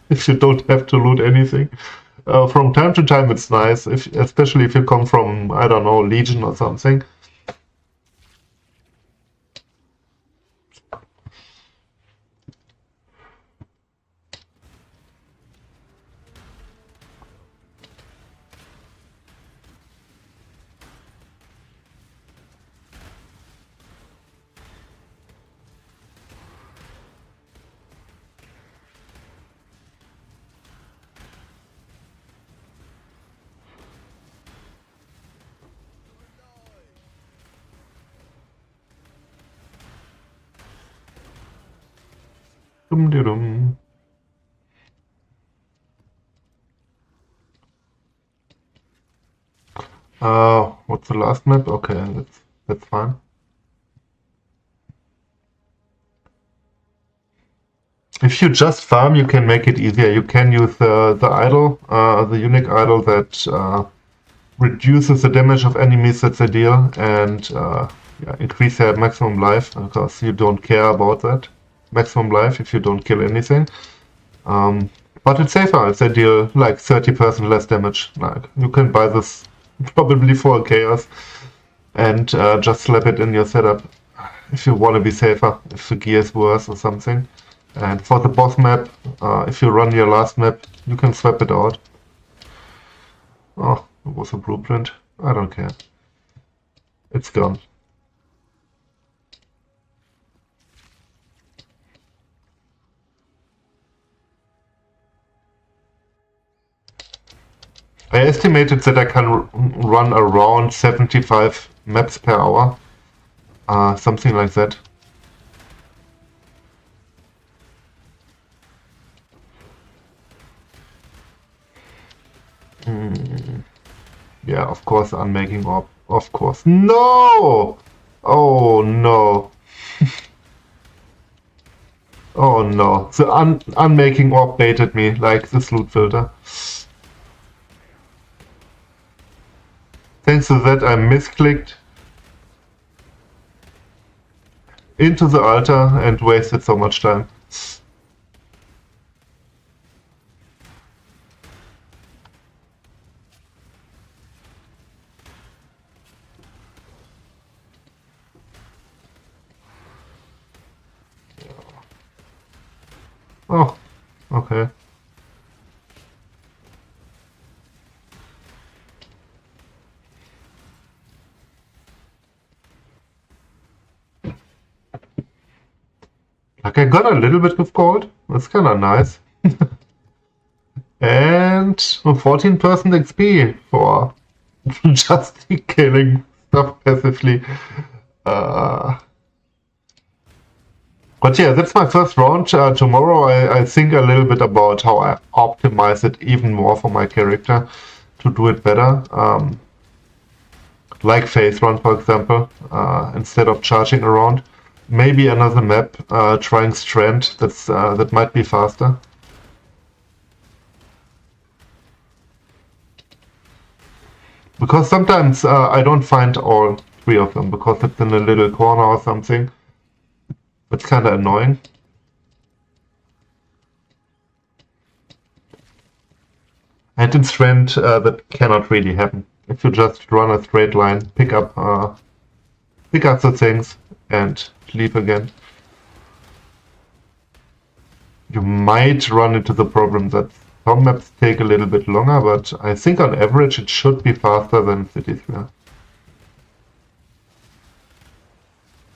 If you don't have to loot anything. From time to time it's nice, especially if you come from, I don't know, Legion or something. Dum-de-dum. What's the last map? Okay, that's fine. If you just farm, you can make it easier. You can use the idol, the unique idol that reduces the damage of enemies that they deal and yeah, increase their maximum life, because you don't care about that maximum life if you don't kill anything. But it's safer if they deal like 30% less damage. Like, you can buy this probably for a chaos and just slap it in your setup if you want to be safer, if the gear is worse or something. And for the boss map, if you run your last map, you can swap it out. Oh, it was a blueprint. I don't care. It's gone. I estimated that I can run around 75 maps per hour. Something like that. Yeah, of course, unmaking orb. Of course. No! Oh no. Oh no. The unmaking orb baited me, like this loot filter. Thanks to that, I misclicked into the altar and wasted so much time. Oh, okay. Like, I got a little bit of gold. That's kind of nice. And 14% XP for just killing stuff passively. But yeah, that's my first round. Tomorrow I think a little bit about how I optimize it even more for my character to do it better. Like phase run, for example, instead of charging around. Maybe another map, trying Strand, that might be faster. Because sometimes I don't find all 3 of them, because it's in a little corner or something. It's kinda annoying. And in Strand, that cannot really happen. If you just run a straight line, pick up the things, and leave again. You might run into the problem that some maps take a little bit longer, but I think on average it should be faster than City Sphere.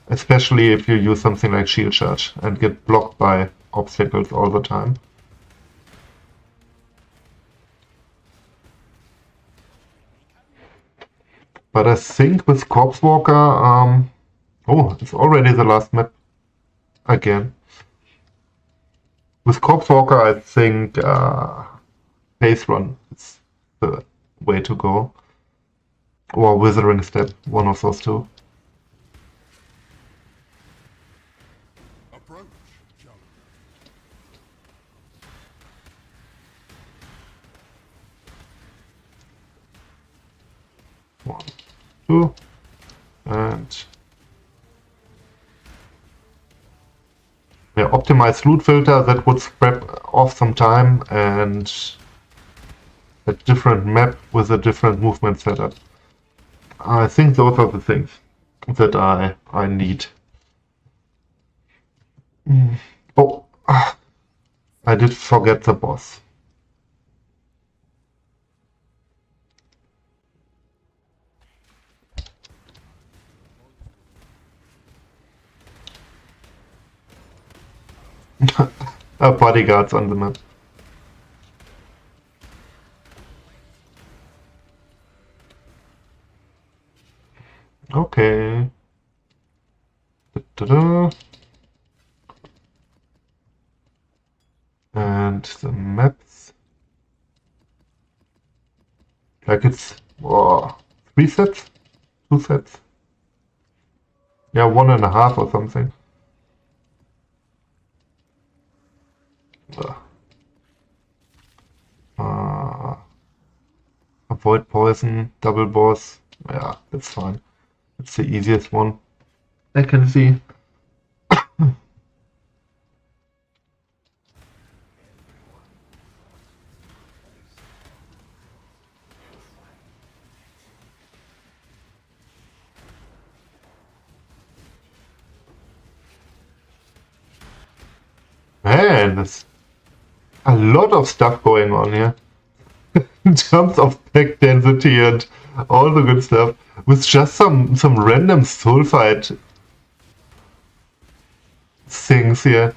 Especially if you use something like Shield Charge and get blocked by obstacles all the time. But I think with Corpse Walker, oh, it's already the last map again. With Corpse Walker, I think Phase Run is the way to go. Or Withering Step, one of those two. One, two, and yeah, optimize loot filter, that would scrap off some time, and a different map with a different movement setup. I think those are the things that I need. Oh, I did forget the boss. Bodyguards on the map. Okay. Da-da-da. And the maps. Like it's 3 sets? 2 sets? Yeah, 1.5 or something. Avoid poison, double boss. Yeah, that's fine. It's the easiest one I can see. Man, there's a lot of stuff going on here. In terms of pack density and all the good stuff. With just some random sulfite things here.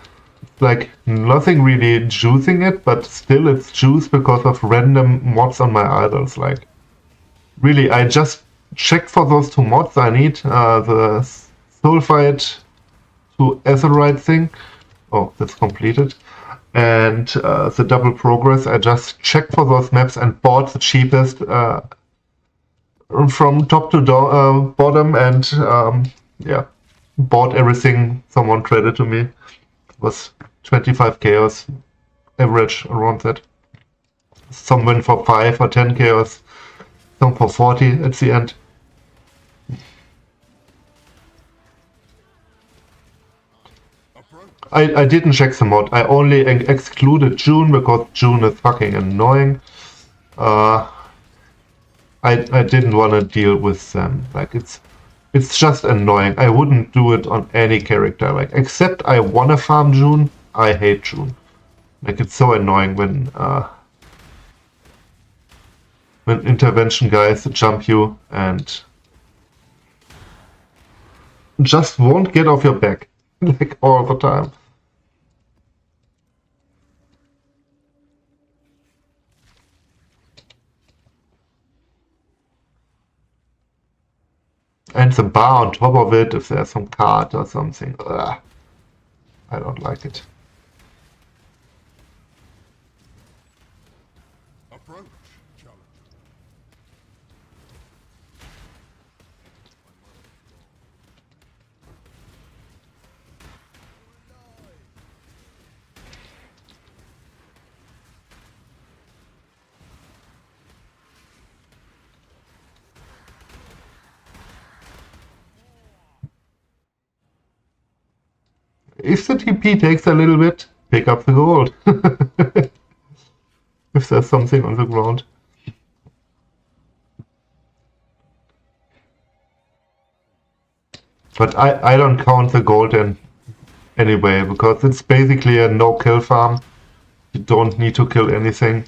Like nothing really juicing it, but still it's juice because of random mods on my idols. Like really, I just checked for those 2 mods I need. The sulfite to Azurite thing. Oh, that's completed. And the double progress, I just checked for those maps and bought the cheapest from top to bottom, and yeah, bought everything someone traded to me. It was 25 chaos average around that. Some went for 5 or 10 chaos, some for 40 at the end. I didn't check the mod. I only excluded June because June is fucking annoying. I didn't want to deal with them. Like it's just annoying. I wouldn't do it on any character. Like except I wanna farm June. I hate June. Like it's so annoying when intervention guys jump you and just won't get off your back. Like all the time. And the bar on top of it, if there's some card or something. Ugh. I don't like it. If the TP takes a little bit, pick up the gold. If there's something on the ground. But I don't count the gold in anyway, because it's basically a no-kill farm. You don't need to kill anything.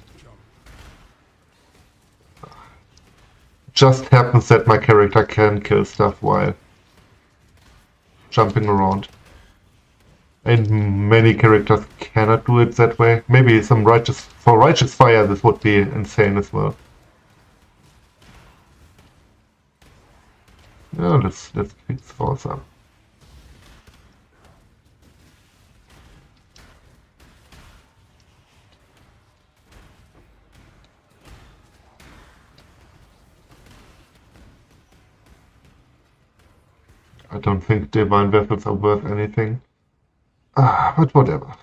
Just happens that my character can kill stuff while jumping around. And many characters cannot do it that way. Maybe some righteous fire this would be insane as well. Yeah, let's fix force up. I don't think divine vessels are worth anything. But whatever.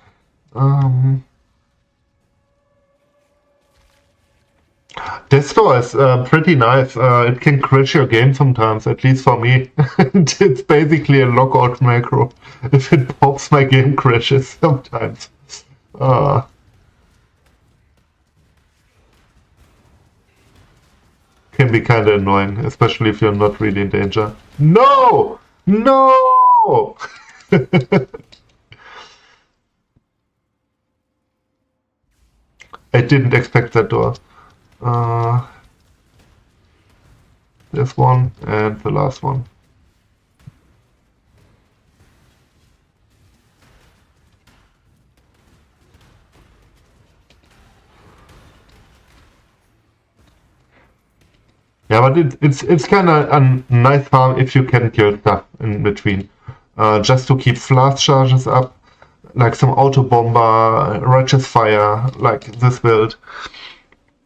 Deathstar is pretty nice. It can crash your game sometimes, at least for me. It's basically a lockout macro. If it pops, my game crashes sometimes. Can be kind of annoying, especially if you're not really in danger. No! No! I didn't expect that door. This one and the last one. Yeah, but it's kind of a nice farm if you can kill stuff in between. Just to keep flash charges up, like some auto bomber, righteous fire, like this build.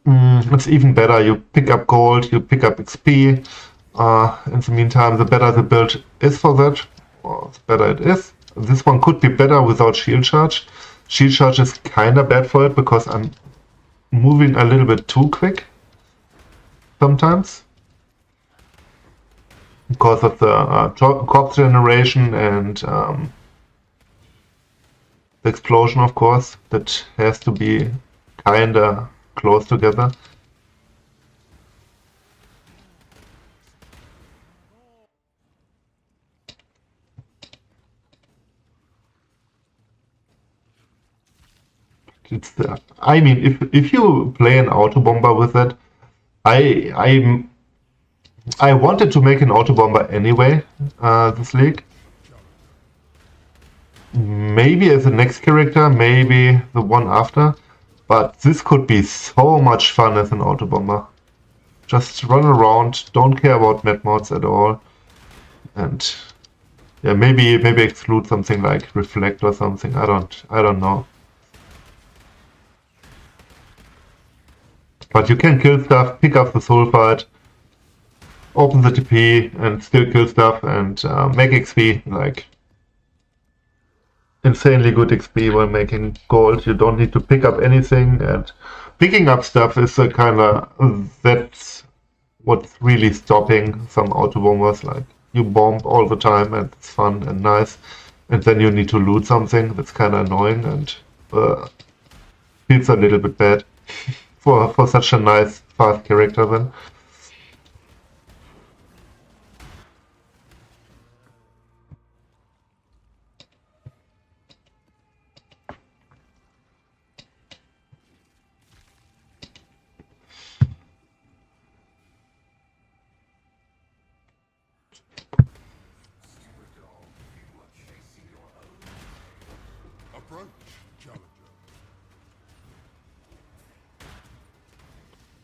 It's even better. You pick up gold, you pick up XP. In the meantime, the better the build is for that, or the better it is. This one could be better without shield charge. Shield charge is kind of bad for it because I'm moving a little bit too quick sometimes because of the corpse generation and the explosion, of course, that has to be kinda close together. I mean, if you play an auto bomber with it, I wanted to make an auto bomber anyway, this league. Maybe as the next character, maybe the one after. But this could be so much fun as an auto bomber. Just run around, don't care about net mods at all. And yeah, maybe exclude something like reflect or something. I don't know. But you can kill stuff, pick up the sulfide, open the TP and still kill stuff and make XP, like insanely good XP while making gold. You don't need to pick up anything, and picking up stuff is a kind of, that's what's really stopping some auto bombers. Like you bomb all the time and it's fun and nice, and then you need to loot something that's kind of annoying and feels a little bit bad for such a nice fast character then.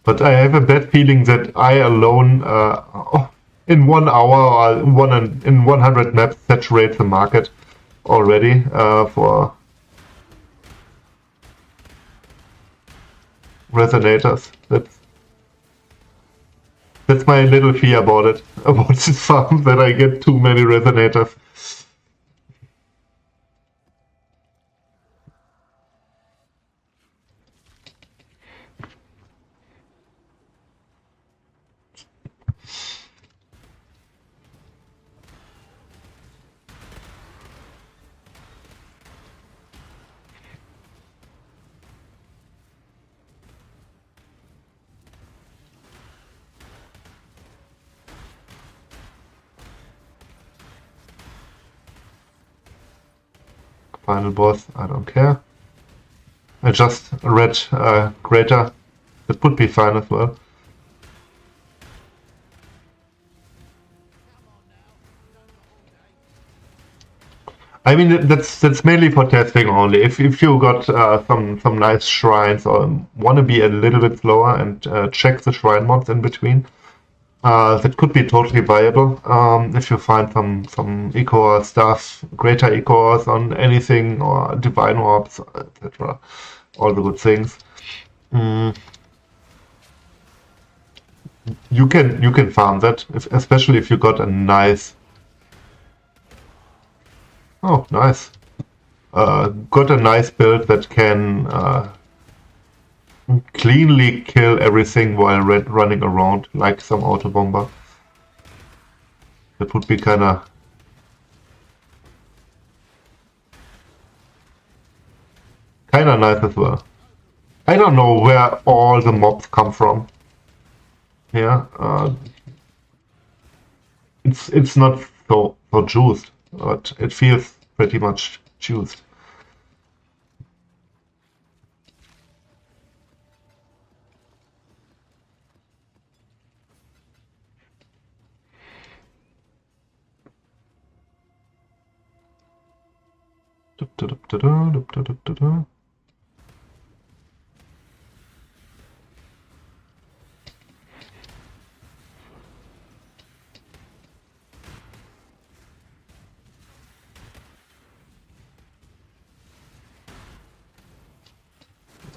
But I have a bad feeling that I alone, in 1 hour or in 100 maps, saturate the market already for resonators. That's my little fear about it, about this farm, that I get too many resonators. Final boss, I don't care. I just read Greater. That would be fine as well. I mean, that's mainly for testing only. If you got some nice shrines or want to be a little bit slower and check the shrine mods in between, That could be totally viable if you find some eco stuff, greater ecos on anything, or divine orbs, etc. All the good things. You can farm that, especially if you got a nice. Oh, nice. Got a nice build that can cleanly kill everything while running around, like some auto bomber. That would be kinda nice as well. I don't know where all the mobs come from. Yeah, it's not so juiced, but it feels pretty much juiced.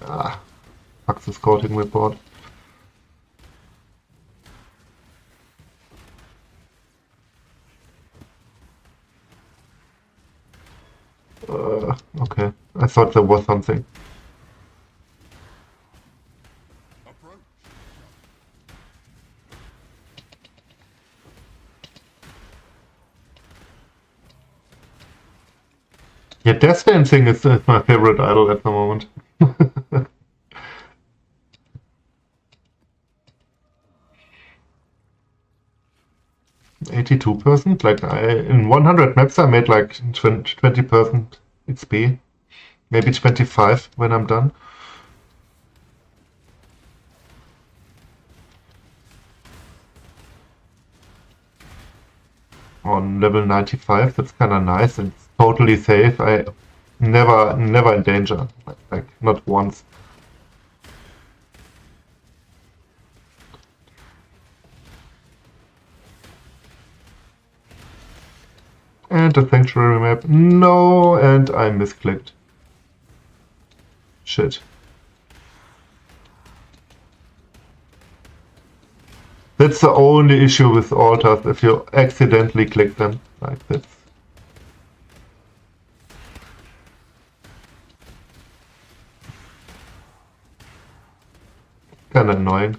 Ah, fuck the scouting report. Okay, I thought there was something. Yeah, Death Dancing is my favorite idol at the moment. 82%? Like, in 100 maps I made like 20% XP. Maybe 25 when I'm done. On level 95, that's kinda nice. It's totally safe. I never in danger. Like not once. And the sanctuary map. No, and I misclicked. Shit. That's the only issue with altars, if you accidentally click them like this. Kinda annoying.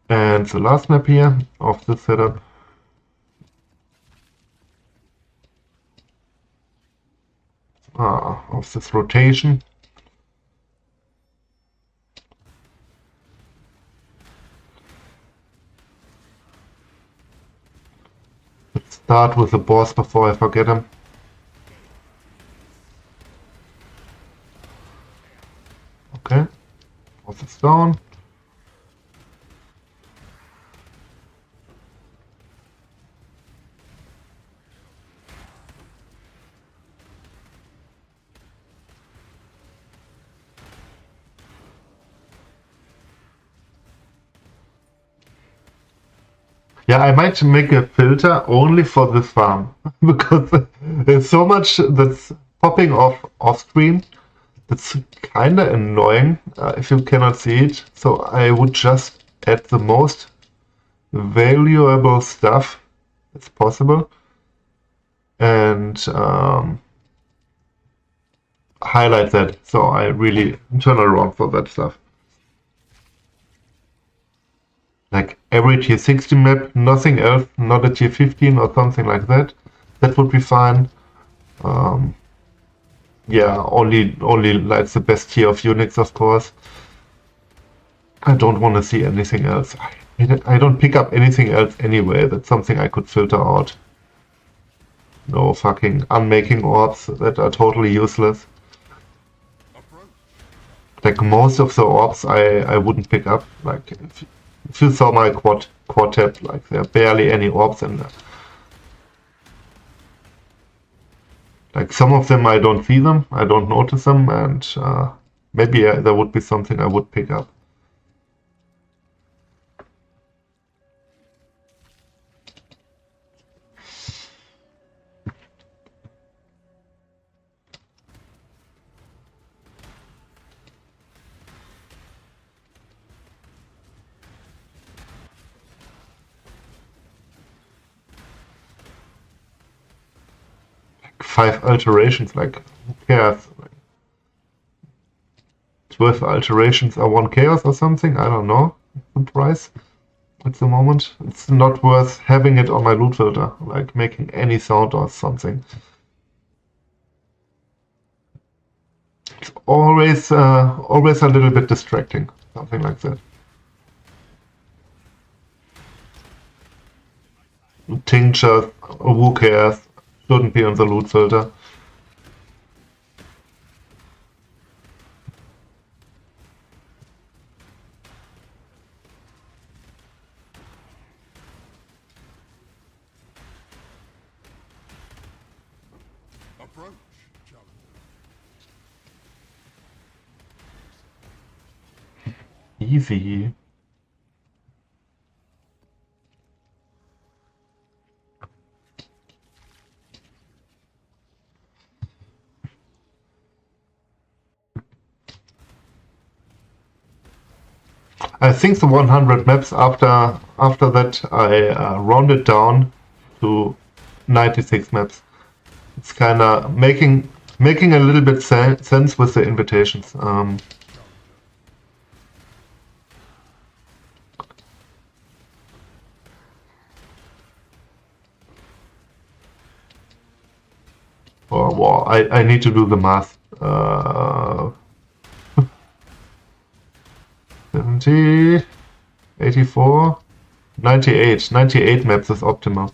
And the last map here of the setup. Of this rotation. Let's start with the boss before I forget him. Okay, boss is down. Yeah, I might make a filter only for this farm because there's so much that's popping off screen. That's kinda annoying if you cannot see it. So I would just add the most valuable stuff as possible and highlight that. So I really turn around for that stuff. Like every tier 60 map, nothing else, not a tier 15 or something like that. That would be fine. Yeah, only like the best tier of Unix, of course. I don't want to see anything else. I don't pick up anything else anyway. That's something I could filter out. No fucking unmaking orbs that are totally useless. Like most of the orbs I wouldn't pick up. Like if you saw my quad tab, like there are barely any orbs in there. Like some of them I don't see them, I don't notice them, and maybe there would be something I would pick up. Like 5 alterations, like who cares? 12 alterations are 1 chaos or something, I don't know the price at the moment. It's not worth having it on my loot filter, like making any sound or something. It's always a little bit distracting, something like that. Tinctures, who cares? Shouldn't be on the loot filter. Easy. I think the 100 maps after that I rounded down to 96 maps. It's kind of making a little bit sense with the invitations. Well, I need to do the math. 70, 84, 98. 98 maps is optimal.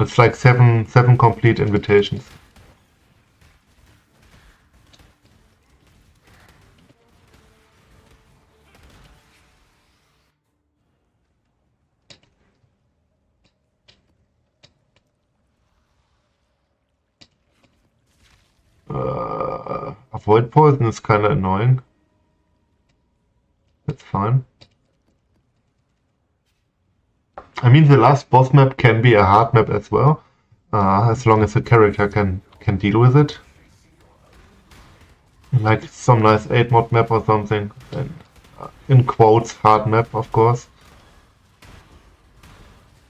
It's like seven complete invitations. Avoid poison is kind of annoying. That's fine. I mean, the last boss map can be a hard map as well, as long as the character can deal with it. Like some nice 8-mod map or something. And, in quotes, hard map, of course.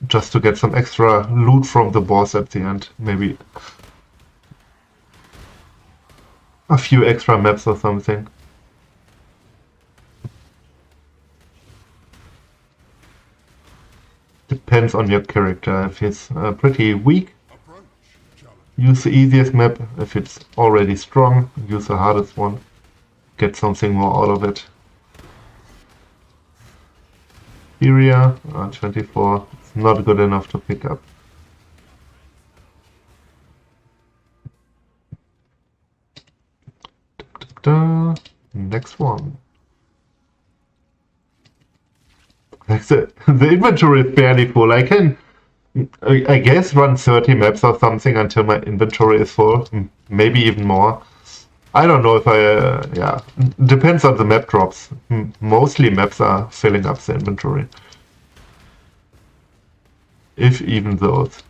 Just to get some extra loot from the boss at the end, maybe a few extra maps or something. Depends on your character. If he's pretty weak, use the easiest map. If it's already strong, use the hardest one. Get something more out of it. Area 24. It's not good enough to pick up. Next one. Like the inventory is barely full. I can, I guess, run 30 maps or something until my inventory is full. Maybe even more. I don't know if yeah. Depends on the map drops. Mostly maps are filling up the inventory. If even those.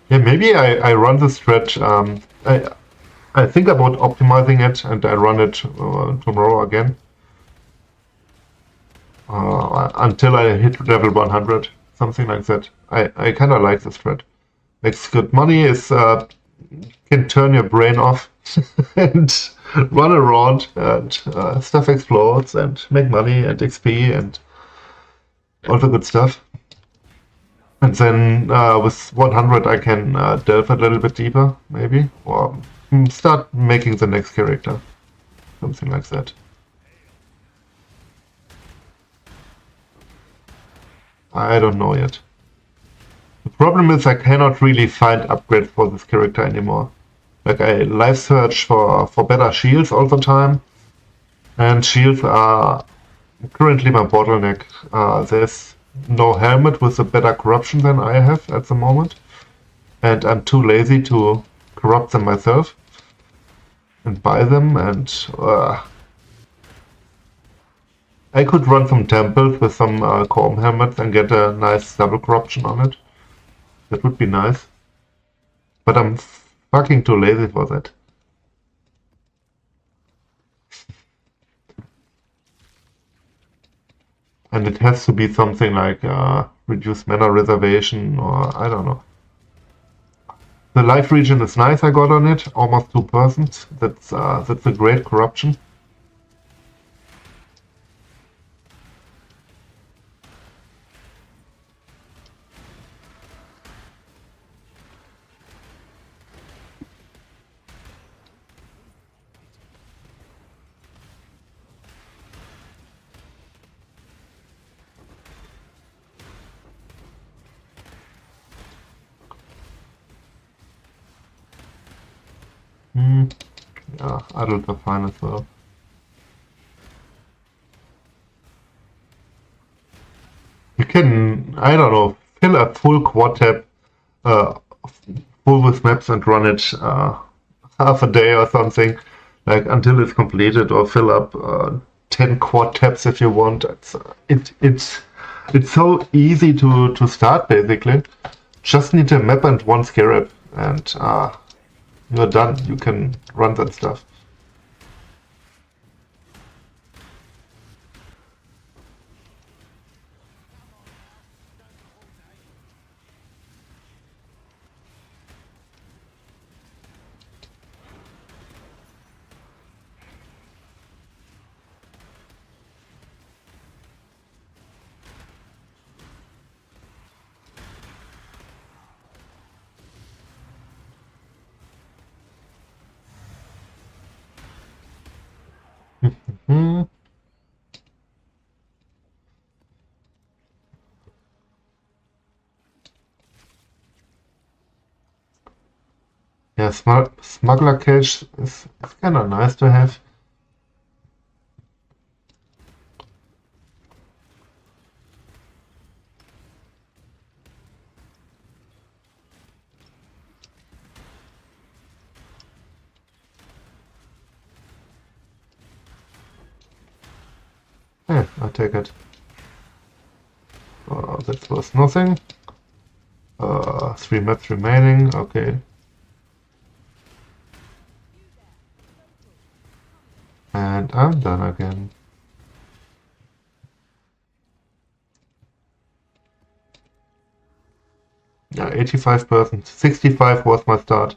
Yeah, maybe I run the stretch. I think about optimizing it, and I run it tomorrow again until I hit level 100, something like that. I kind of like the strat. Makes good money. Is can turn your brain off and run around, and stuff explodes, and make money and XP and all the good stuff. And then with 100 I can delve a little bit deeper, maybe, or start making the next character, something like that. I don't know yet. Problem is I cannot really find upgrades for this character anymore. Like I live search for better shields all the time, and shields are currently my bottleneck. There's no helmet with a better corruption than I have at the moment, and I'm too lazy to corrupt them myself and buy them, and I could run some temples with some Corm helmets and get a nice double corruption on it. That would be nice. But I'm fucking too lazy for that. And it has to be something like reduced mana reservation, or I don't know. The life region is nice, I got on it, almost 2%. That's a great corruption. Yeah, adults are fine as well. You can, I don't know, fill a full quad tab full with maps and run it half a day or something, like until it's completed, or fill up 10 quad tabs if you want. It's so easy to start basically. Just need a map and one scarab, and you're done. You can run that stuff. Hmm. Yeah, smuggler cage is kind of nice to have. Yeah, I'll take it. That was nothing. 3 maps remaining, okay. And I'm done again. Yeah, 85%. 65 was my start.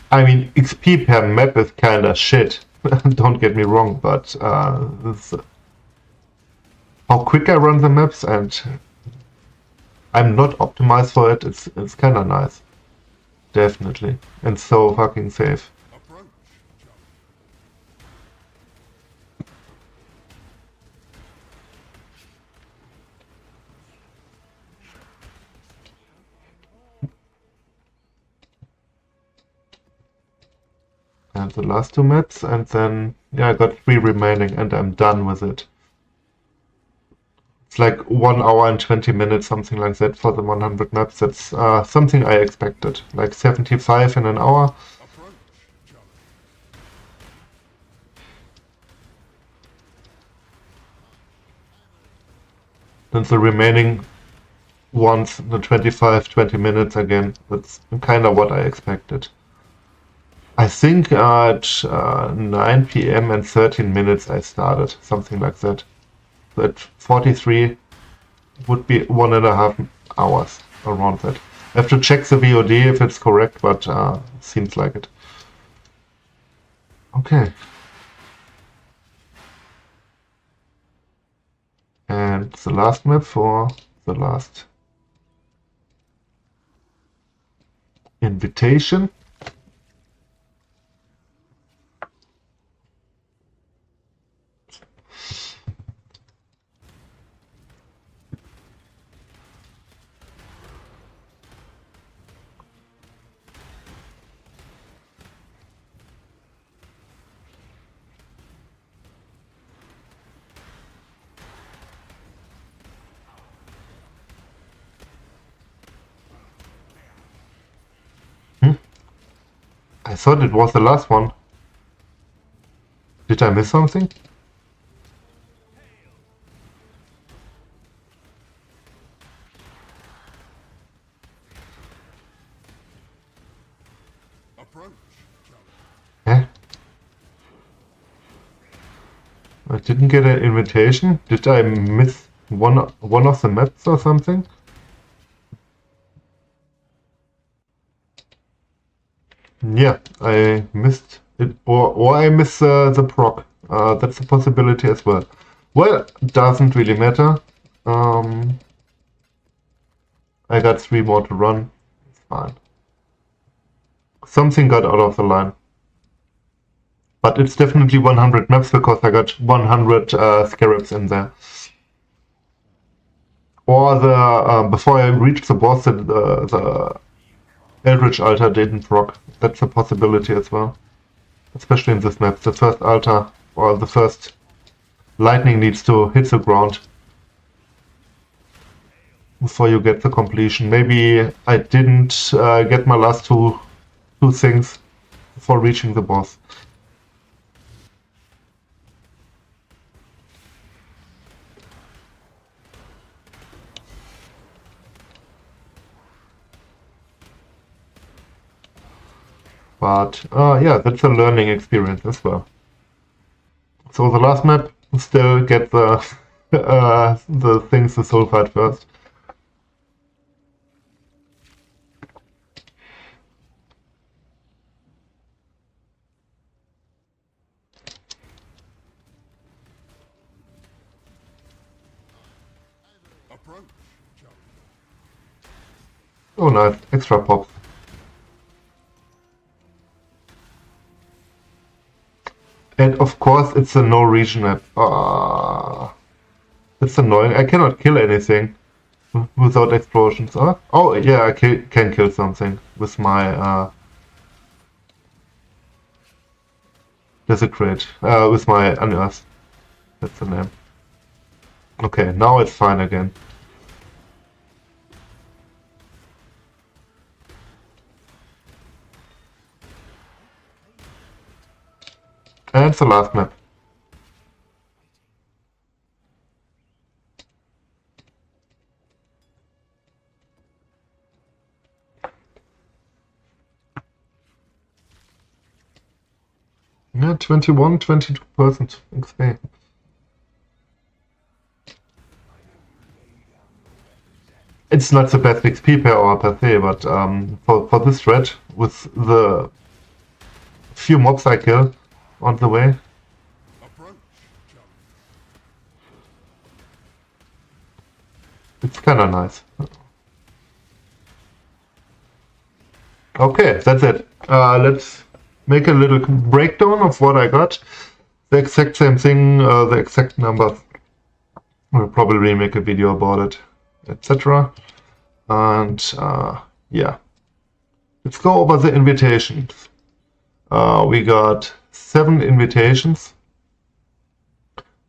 I mean, XP per map is kinda shit. Don't get me wrong, but how quick I run the maps, and I'm not optimized for it, it's kinda nice. Definitely. And so fucking safe. And the last 2 maps, and then, yeah, I got 3 remaining, and I'm done with it. It's like 1 hour and 20 minutes, something like that, for the 100 maps. That's something I expected. Like 75 in an hour. Then the remaining ones, the 25, 20 minutes again. That's kind of what I expected. I think at 9 p.m. and 13 minutes I started, something like that. So at 43 would be 1.5 hours, around that. I have to check the VOD if it's correct, but seems like it. Okay. And the last map for the last Invitation. I thought it was the last one. Did I miss something? Eh? I didn't get an invitation. Did I miss one of the maps or something? Yeah, I missed it, or I miss the proc. That's a possibility as well. Well, doesn't really matter. I got 3 more to run. It's fine. Something got out of the line. But it's definitely 100 maps because I got 100 scarabs in there. Or the before I reached the boss, the Eldritch Altar didn't proc. That's a possibility as well. Especially in this map. The first altar or the first lightning needs to hit the ground before you get the completion. Maybe I didn't get my last two things before reaching the boss. But yeah, that's a learning experience as well. So the last map, still get the the things, the soul fight first. Oh nice, extra pops. And of course it's a no region map. It's annoying. I cannot kill anything without explosions. Oh yeah, I can kill something with my Desecrate. With my Unearth. That's the name. Okay, now it's fine again. And it's the last map. Yeah, 22% XP. It's not the best XP per hour per se, but for this thread, with the few mobs I kill on the way, it's kinda nice. Okay, that's it. Let's make a little breakdown of what I got. The exact same thing, the exact numbers. We'll probably make a video about it, etc. And yeah, let's go over the invitations. We got 7 invitations.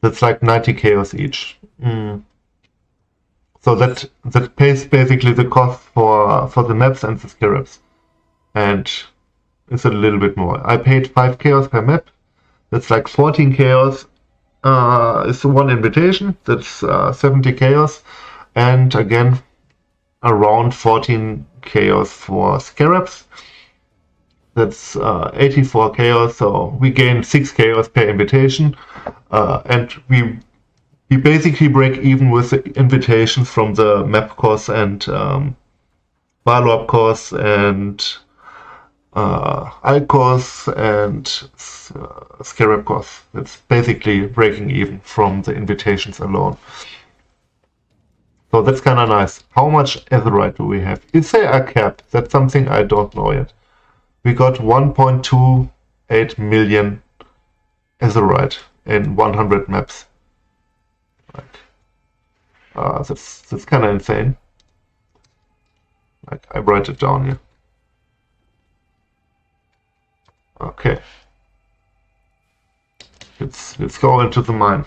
That's like 90 chaos each. So that pays basically the cost for the maps and the scarabs. And it's a little bit more. I paid 5 chaos per map. That's like 14 chaos. It's 1 invitation. That's 70 chaos. And again, around 14 chaos for scarabs. That's 84 chaos. So we gain 6 chaos per invitation. And we basically break even with the invitations from the map course and Barlob course and Alt course and Scarab course. It's basically breaking even from the invitations alone. So that's kind of nice. How much Azurite do we have? Is there a cap? That's something I don't know yet. We got 1.28 million Azurite in 100 maps. Like, that's kind of insane. Like, I write it down here. Okay. Let's go into the mine.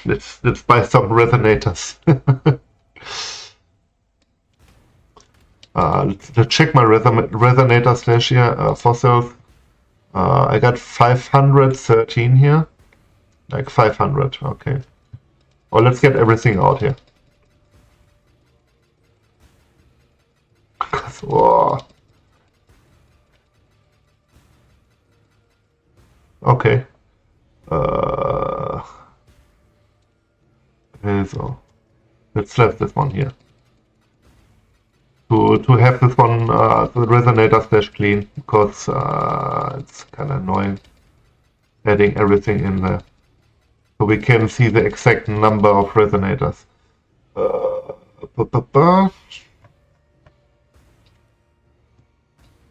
Let's buy some resonators. Let's check my resonator stash here. Fossils. I got 513 here. Like 500. Okay. Oh, let's get everything out here. Whoa. Okay. So let's leave this one here. To have this one, the resonator stash clean, because it's kind of annoying adding everything in there. So we can see the exact number of resonators.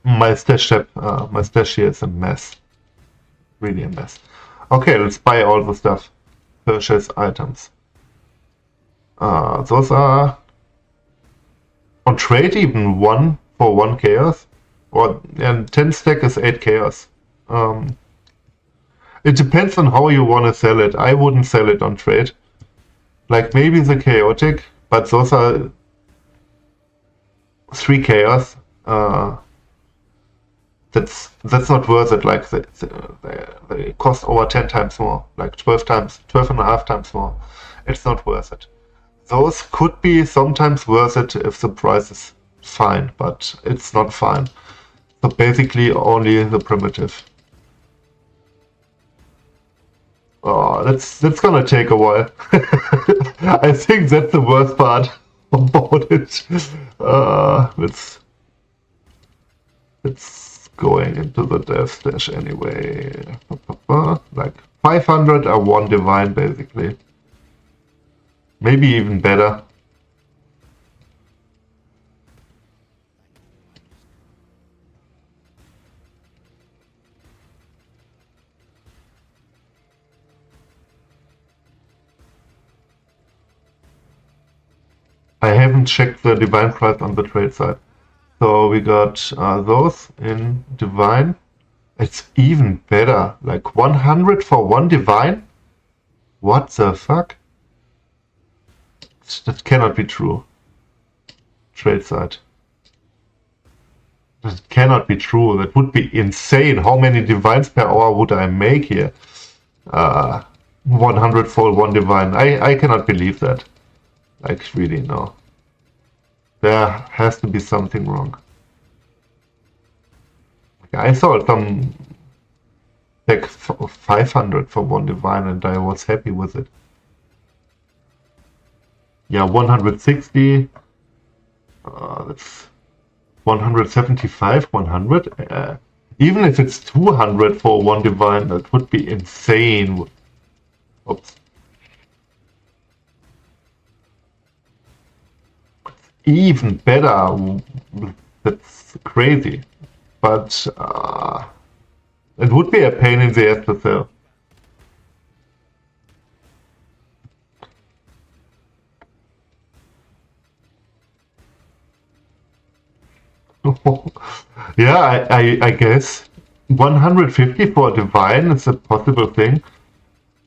My stash here is a mess. Really a mess. Okay, let's buy all the stuff. Purchase items. Those are on trade even 1 for 1 chaos. And 10 stack is 8 chaos. It depends on how you want to sell it. I wouldn't sell it on trade. Like maybe the chaotic, but those are 3 chaos. That's not worth it. Like they cost over 10 times more, like 12 and a half times more. It's not worth it. Those could be sometimes worth it if the price is fine, but it's not fine. So basically only the primitive. Oh, that's gonna take a while. I think that's the worst part about it. Let's going into the dev stash anyway. Like 500 are 1 divine basically. Maybe even better. I haven't checked the divine price on the trade side. So we got those in divine. It's even better. Like 100 for 1 divine? What the fuck? That cannot be true. Trade side. That cannot be true. That would be insane. How many divines per hour would I make here? 100 for 1 divine. I cannot believe that. Like, really, no. There has to be something wrong. I saw some like 500 for 1 divine and I was happy with it. Yeah, 160. That's 175, 100. Even if it's 200 for 1 divine, that would be insane. Oops. Even better. That's crazy. But it would be a pain in the ass to sell. Yeah, I guess 150 for divine is a possible thing.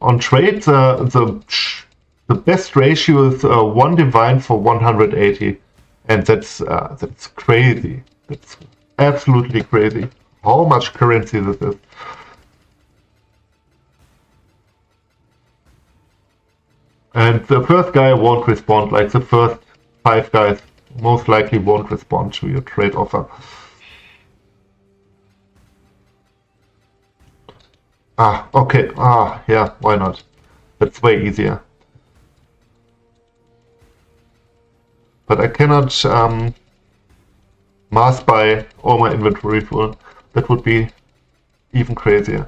On trade, the best ratio is 1 divine for 180, and that's crazy. That's absolutely crazy. How much currency this is. And the first guy won't respond. Like the first 5 guys most likely won't respond to your trade offer. Okay. Yeah, why not? That's way easier. But I cannot mass buy all my inventory full. That would be even crazier.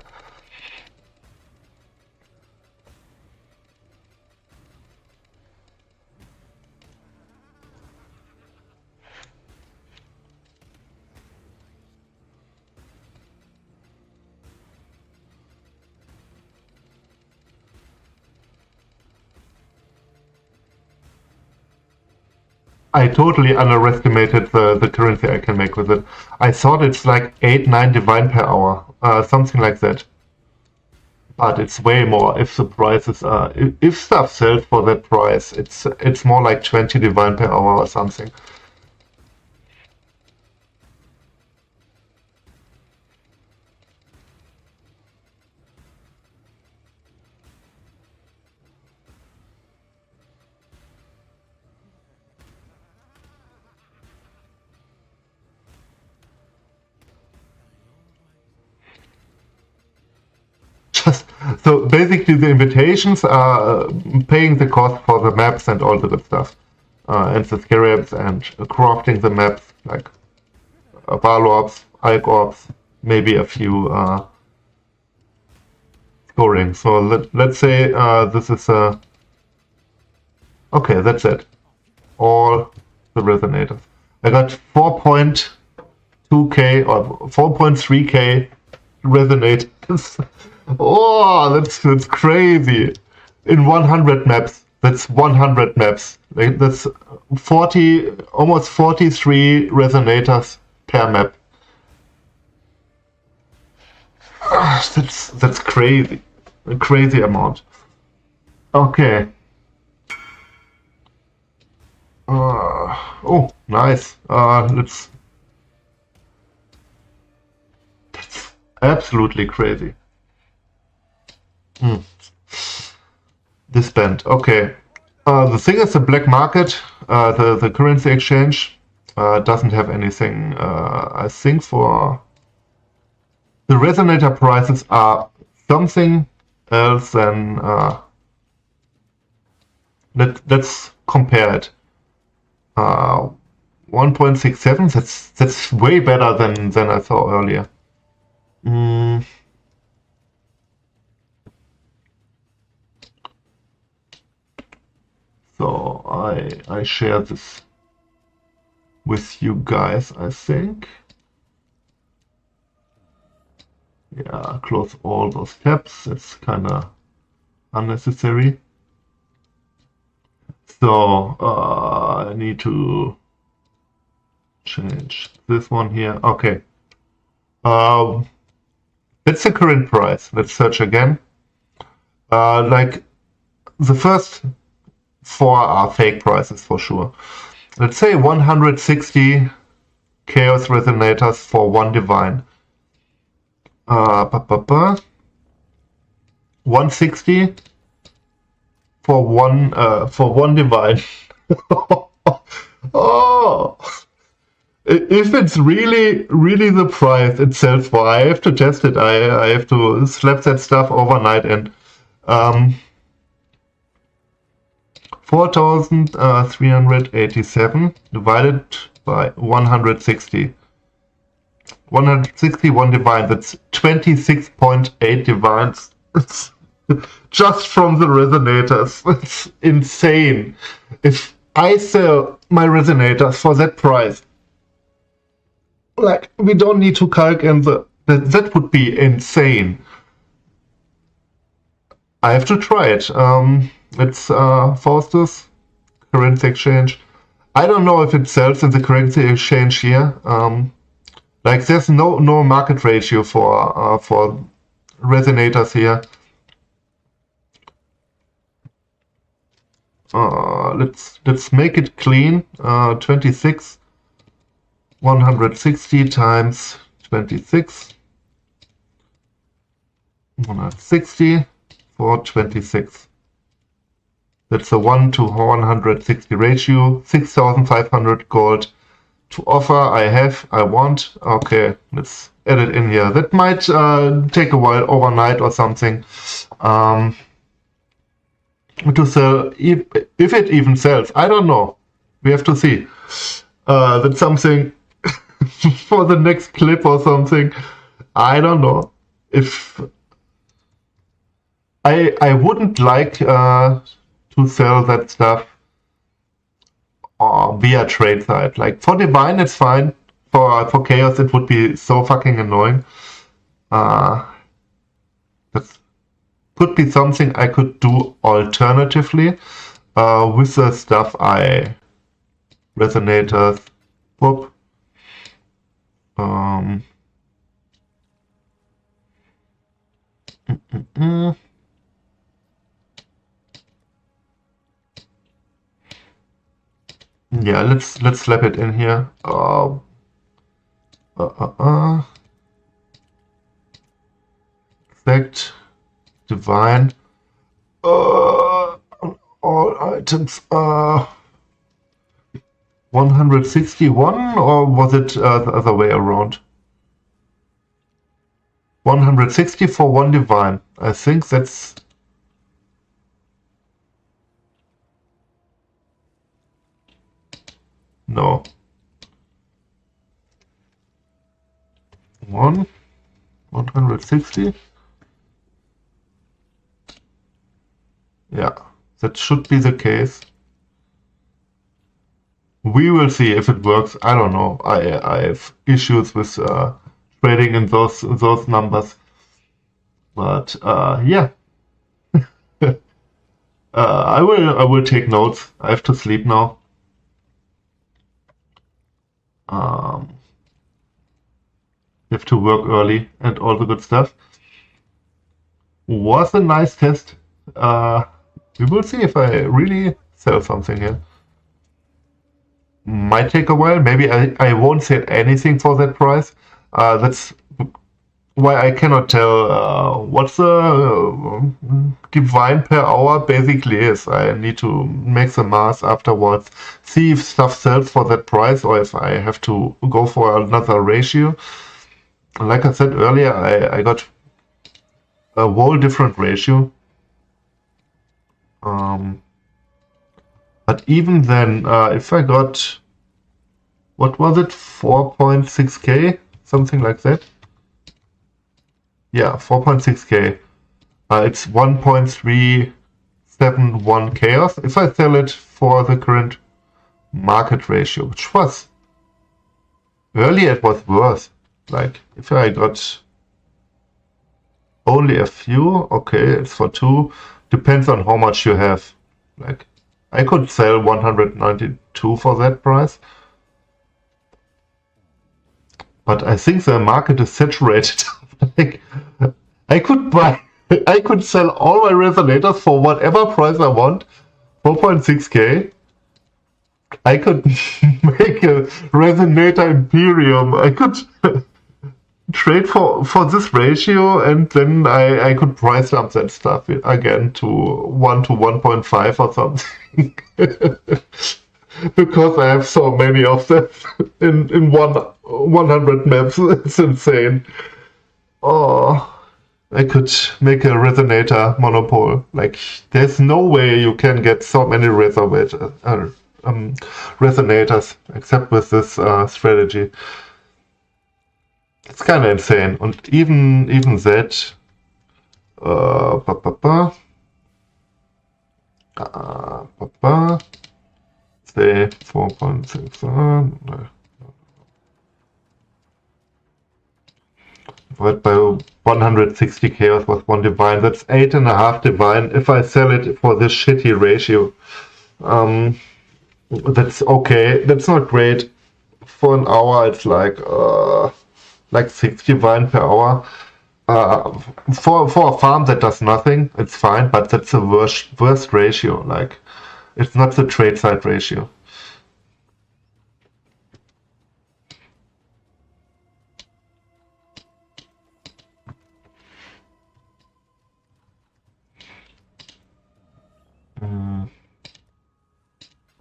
I totally underestimated the currency I can make with it. I thought it's like 8-9 divine per hour, something like that. But it's way more if the prices are if stuff sells for that price. It's more like 20 divine per hour or something. So basically the invitations are paying the cost for the maps and all the good stuff. And the scarabs and crafting the maps, like Balorps, Algorbs, maybe a few scoring. So let's say this is okay, that's it. All the resonators. I got 4.2k or 4.3k resonators. Oh, that's crazy. In 100 maps. That's 100 maps. Like, that's 40, almost 43 resonators per map. That's crazy. A crazy amount. Okay. Oh, nice. That's absolutely crazy. This band. Okay. The thing is, the black market, the currency exchange, doesn't have anything. I think for the resonator prices are something else than. Let's compare it. 1.67. That's way better than I saw earlier. So I share this with you guys, I think. Yeah, close all those tabs. It's kind of unnecessary. So I need to change this one here. Okay. That's the current price. Let's search again. Like the first 4 are fake prices for sure. Let's say 160 chaos resonators for 1 divine. 160 for one divine. Oh, if it's really the price itself, well, I have to test it. I have to slap that stuff overnight and 4,387 divided by 160. 161 divine, that's 26.8 divines. Just from the resonators. It's insane. If I sell my resonators for that price, like, we don't need to calc in that would be insane. I have to try it. It's Faustus currency exchange. I don't know if it sells in the currency exchange here. Like, there's no market ratio for resonators here. Let's make it clean. 26, 160 times 26, 160 for 26. That's a 1 to 160 ratio. 6,500 gold to offer. I want. Okay, let's add it in here. That might take a while, overnight or something. To sell, if it even sells, I don't know. We have to see. That's something for the next clip or something. I don't know. If I wouldn't like to sell that stuff via trade site. Like, for divine, it's fine. For chaos, it would be so fucking annoying. That could be something I could do alternatively with the stuff I resonators. Whoop. Yeah, let's slap it in here. Exact, divine. All items. 161, or was it the other way around? 160 for one divine. I think that's... No. 160? Yeah, that should be the case. We will see if it works. I don't know. I have issues with trading in those numbers. But yeah. I will take notes. I have to sleep now. You have to work early and all the good stuff. Was a nice test. We will see if I really sell something here. Might take a while. Maybe I won't sell anything for that price. That's why I cannot tell what the divine per hour basically is. I need to make the math afterwards, see if stuff sells for that price or if I have to go for another ratio. Like I said earlier, I got a whole different ratio. But even then, if I got, what was it, 4.6k, something like that? Yeah, 4.6k. It's 1.371 chaos if I sell it for the current market ratio, which was, earlier it was worse. Like, if I got only a few, okay, it's for 2, depends on how much you have. Like, I could sell 192 for that price. But I think the market is saturated. Like, I could sell all my resonators for whatever price I want, 4.6k. I could make a resonator Imperium. I could trade for this ratio, and then I could price up that stuff again to 1 to 1.5 or something. Because I have so many of them in 100 maps. It's insane. Oh, I could make a resonator monopole. Like, there's no way you can get so many resonators except with this strategy. It's kind of insane. And even that, say 4.6. Divided by 160 chaos was 1 divine. That's 8.5 divine. If I sell it for this shitty ratio, that's okay. That's not great. For an hour, it's like 6 divine per hour. For a farm that does nothing, it's fine. But that's the worst ratio. Like, it's not the trade side ratio.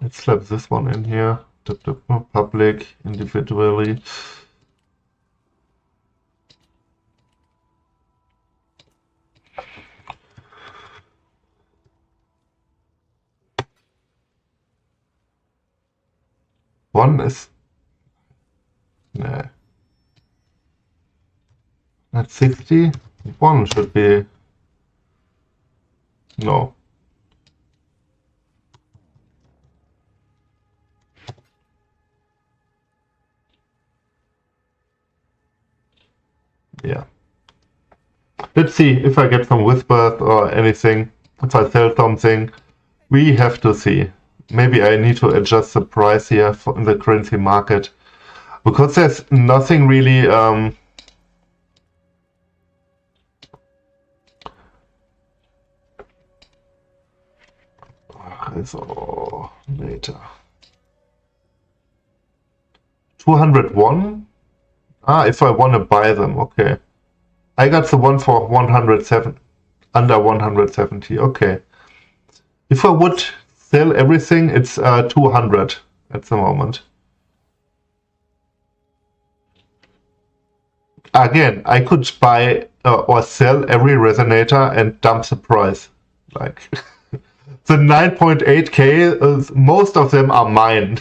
Let's slap this one in here. Public, individually. One is... Nah. That's 60. One should be... No. Yeah. Let's see if I get some whispers or anything. If I sell something, we have to see. maybe I need to adjust the price here in the currency market, because there's nothing really so later 201. If I want to buy them, okay. I got the one for 107, under 170. Okay. If I would sell everything, it's 200 at the moment. Again, I could buy or sell every resonator and dump the price. Like the 9.8k, most of them are mine.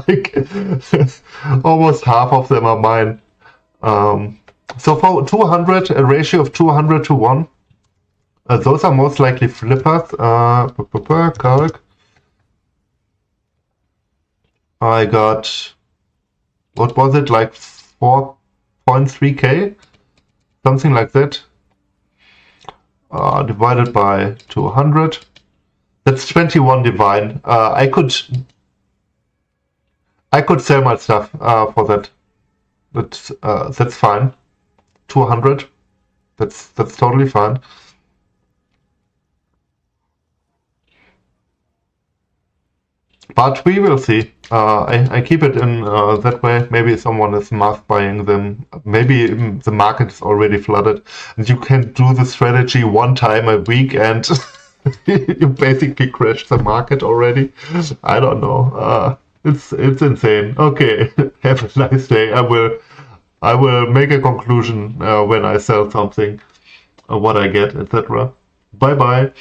Like almost half of them are mine. So for 200, a ratio of 200 to 1, those are most likely flippers. Calc. I got, what was it, like 4.3k? Something like that. Divided by 200. That's 21 divine. I could sell my stuff for that. That's fine. 200. That's totally fine. But we will see. I keep it in that way. Maybe someone is mass buying them. Maybe the market is already flooded. And you can do the strategy one time a week and you basically crash the market already. I don't know. It's insane. Okay, have a nice day. I will make a conclusion when I sell something, what I get, etc. Bye bye.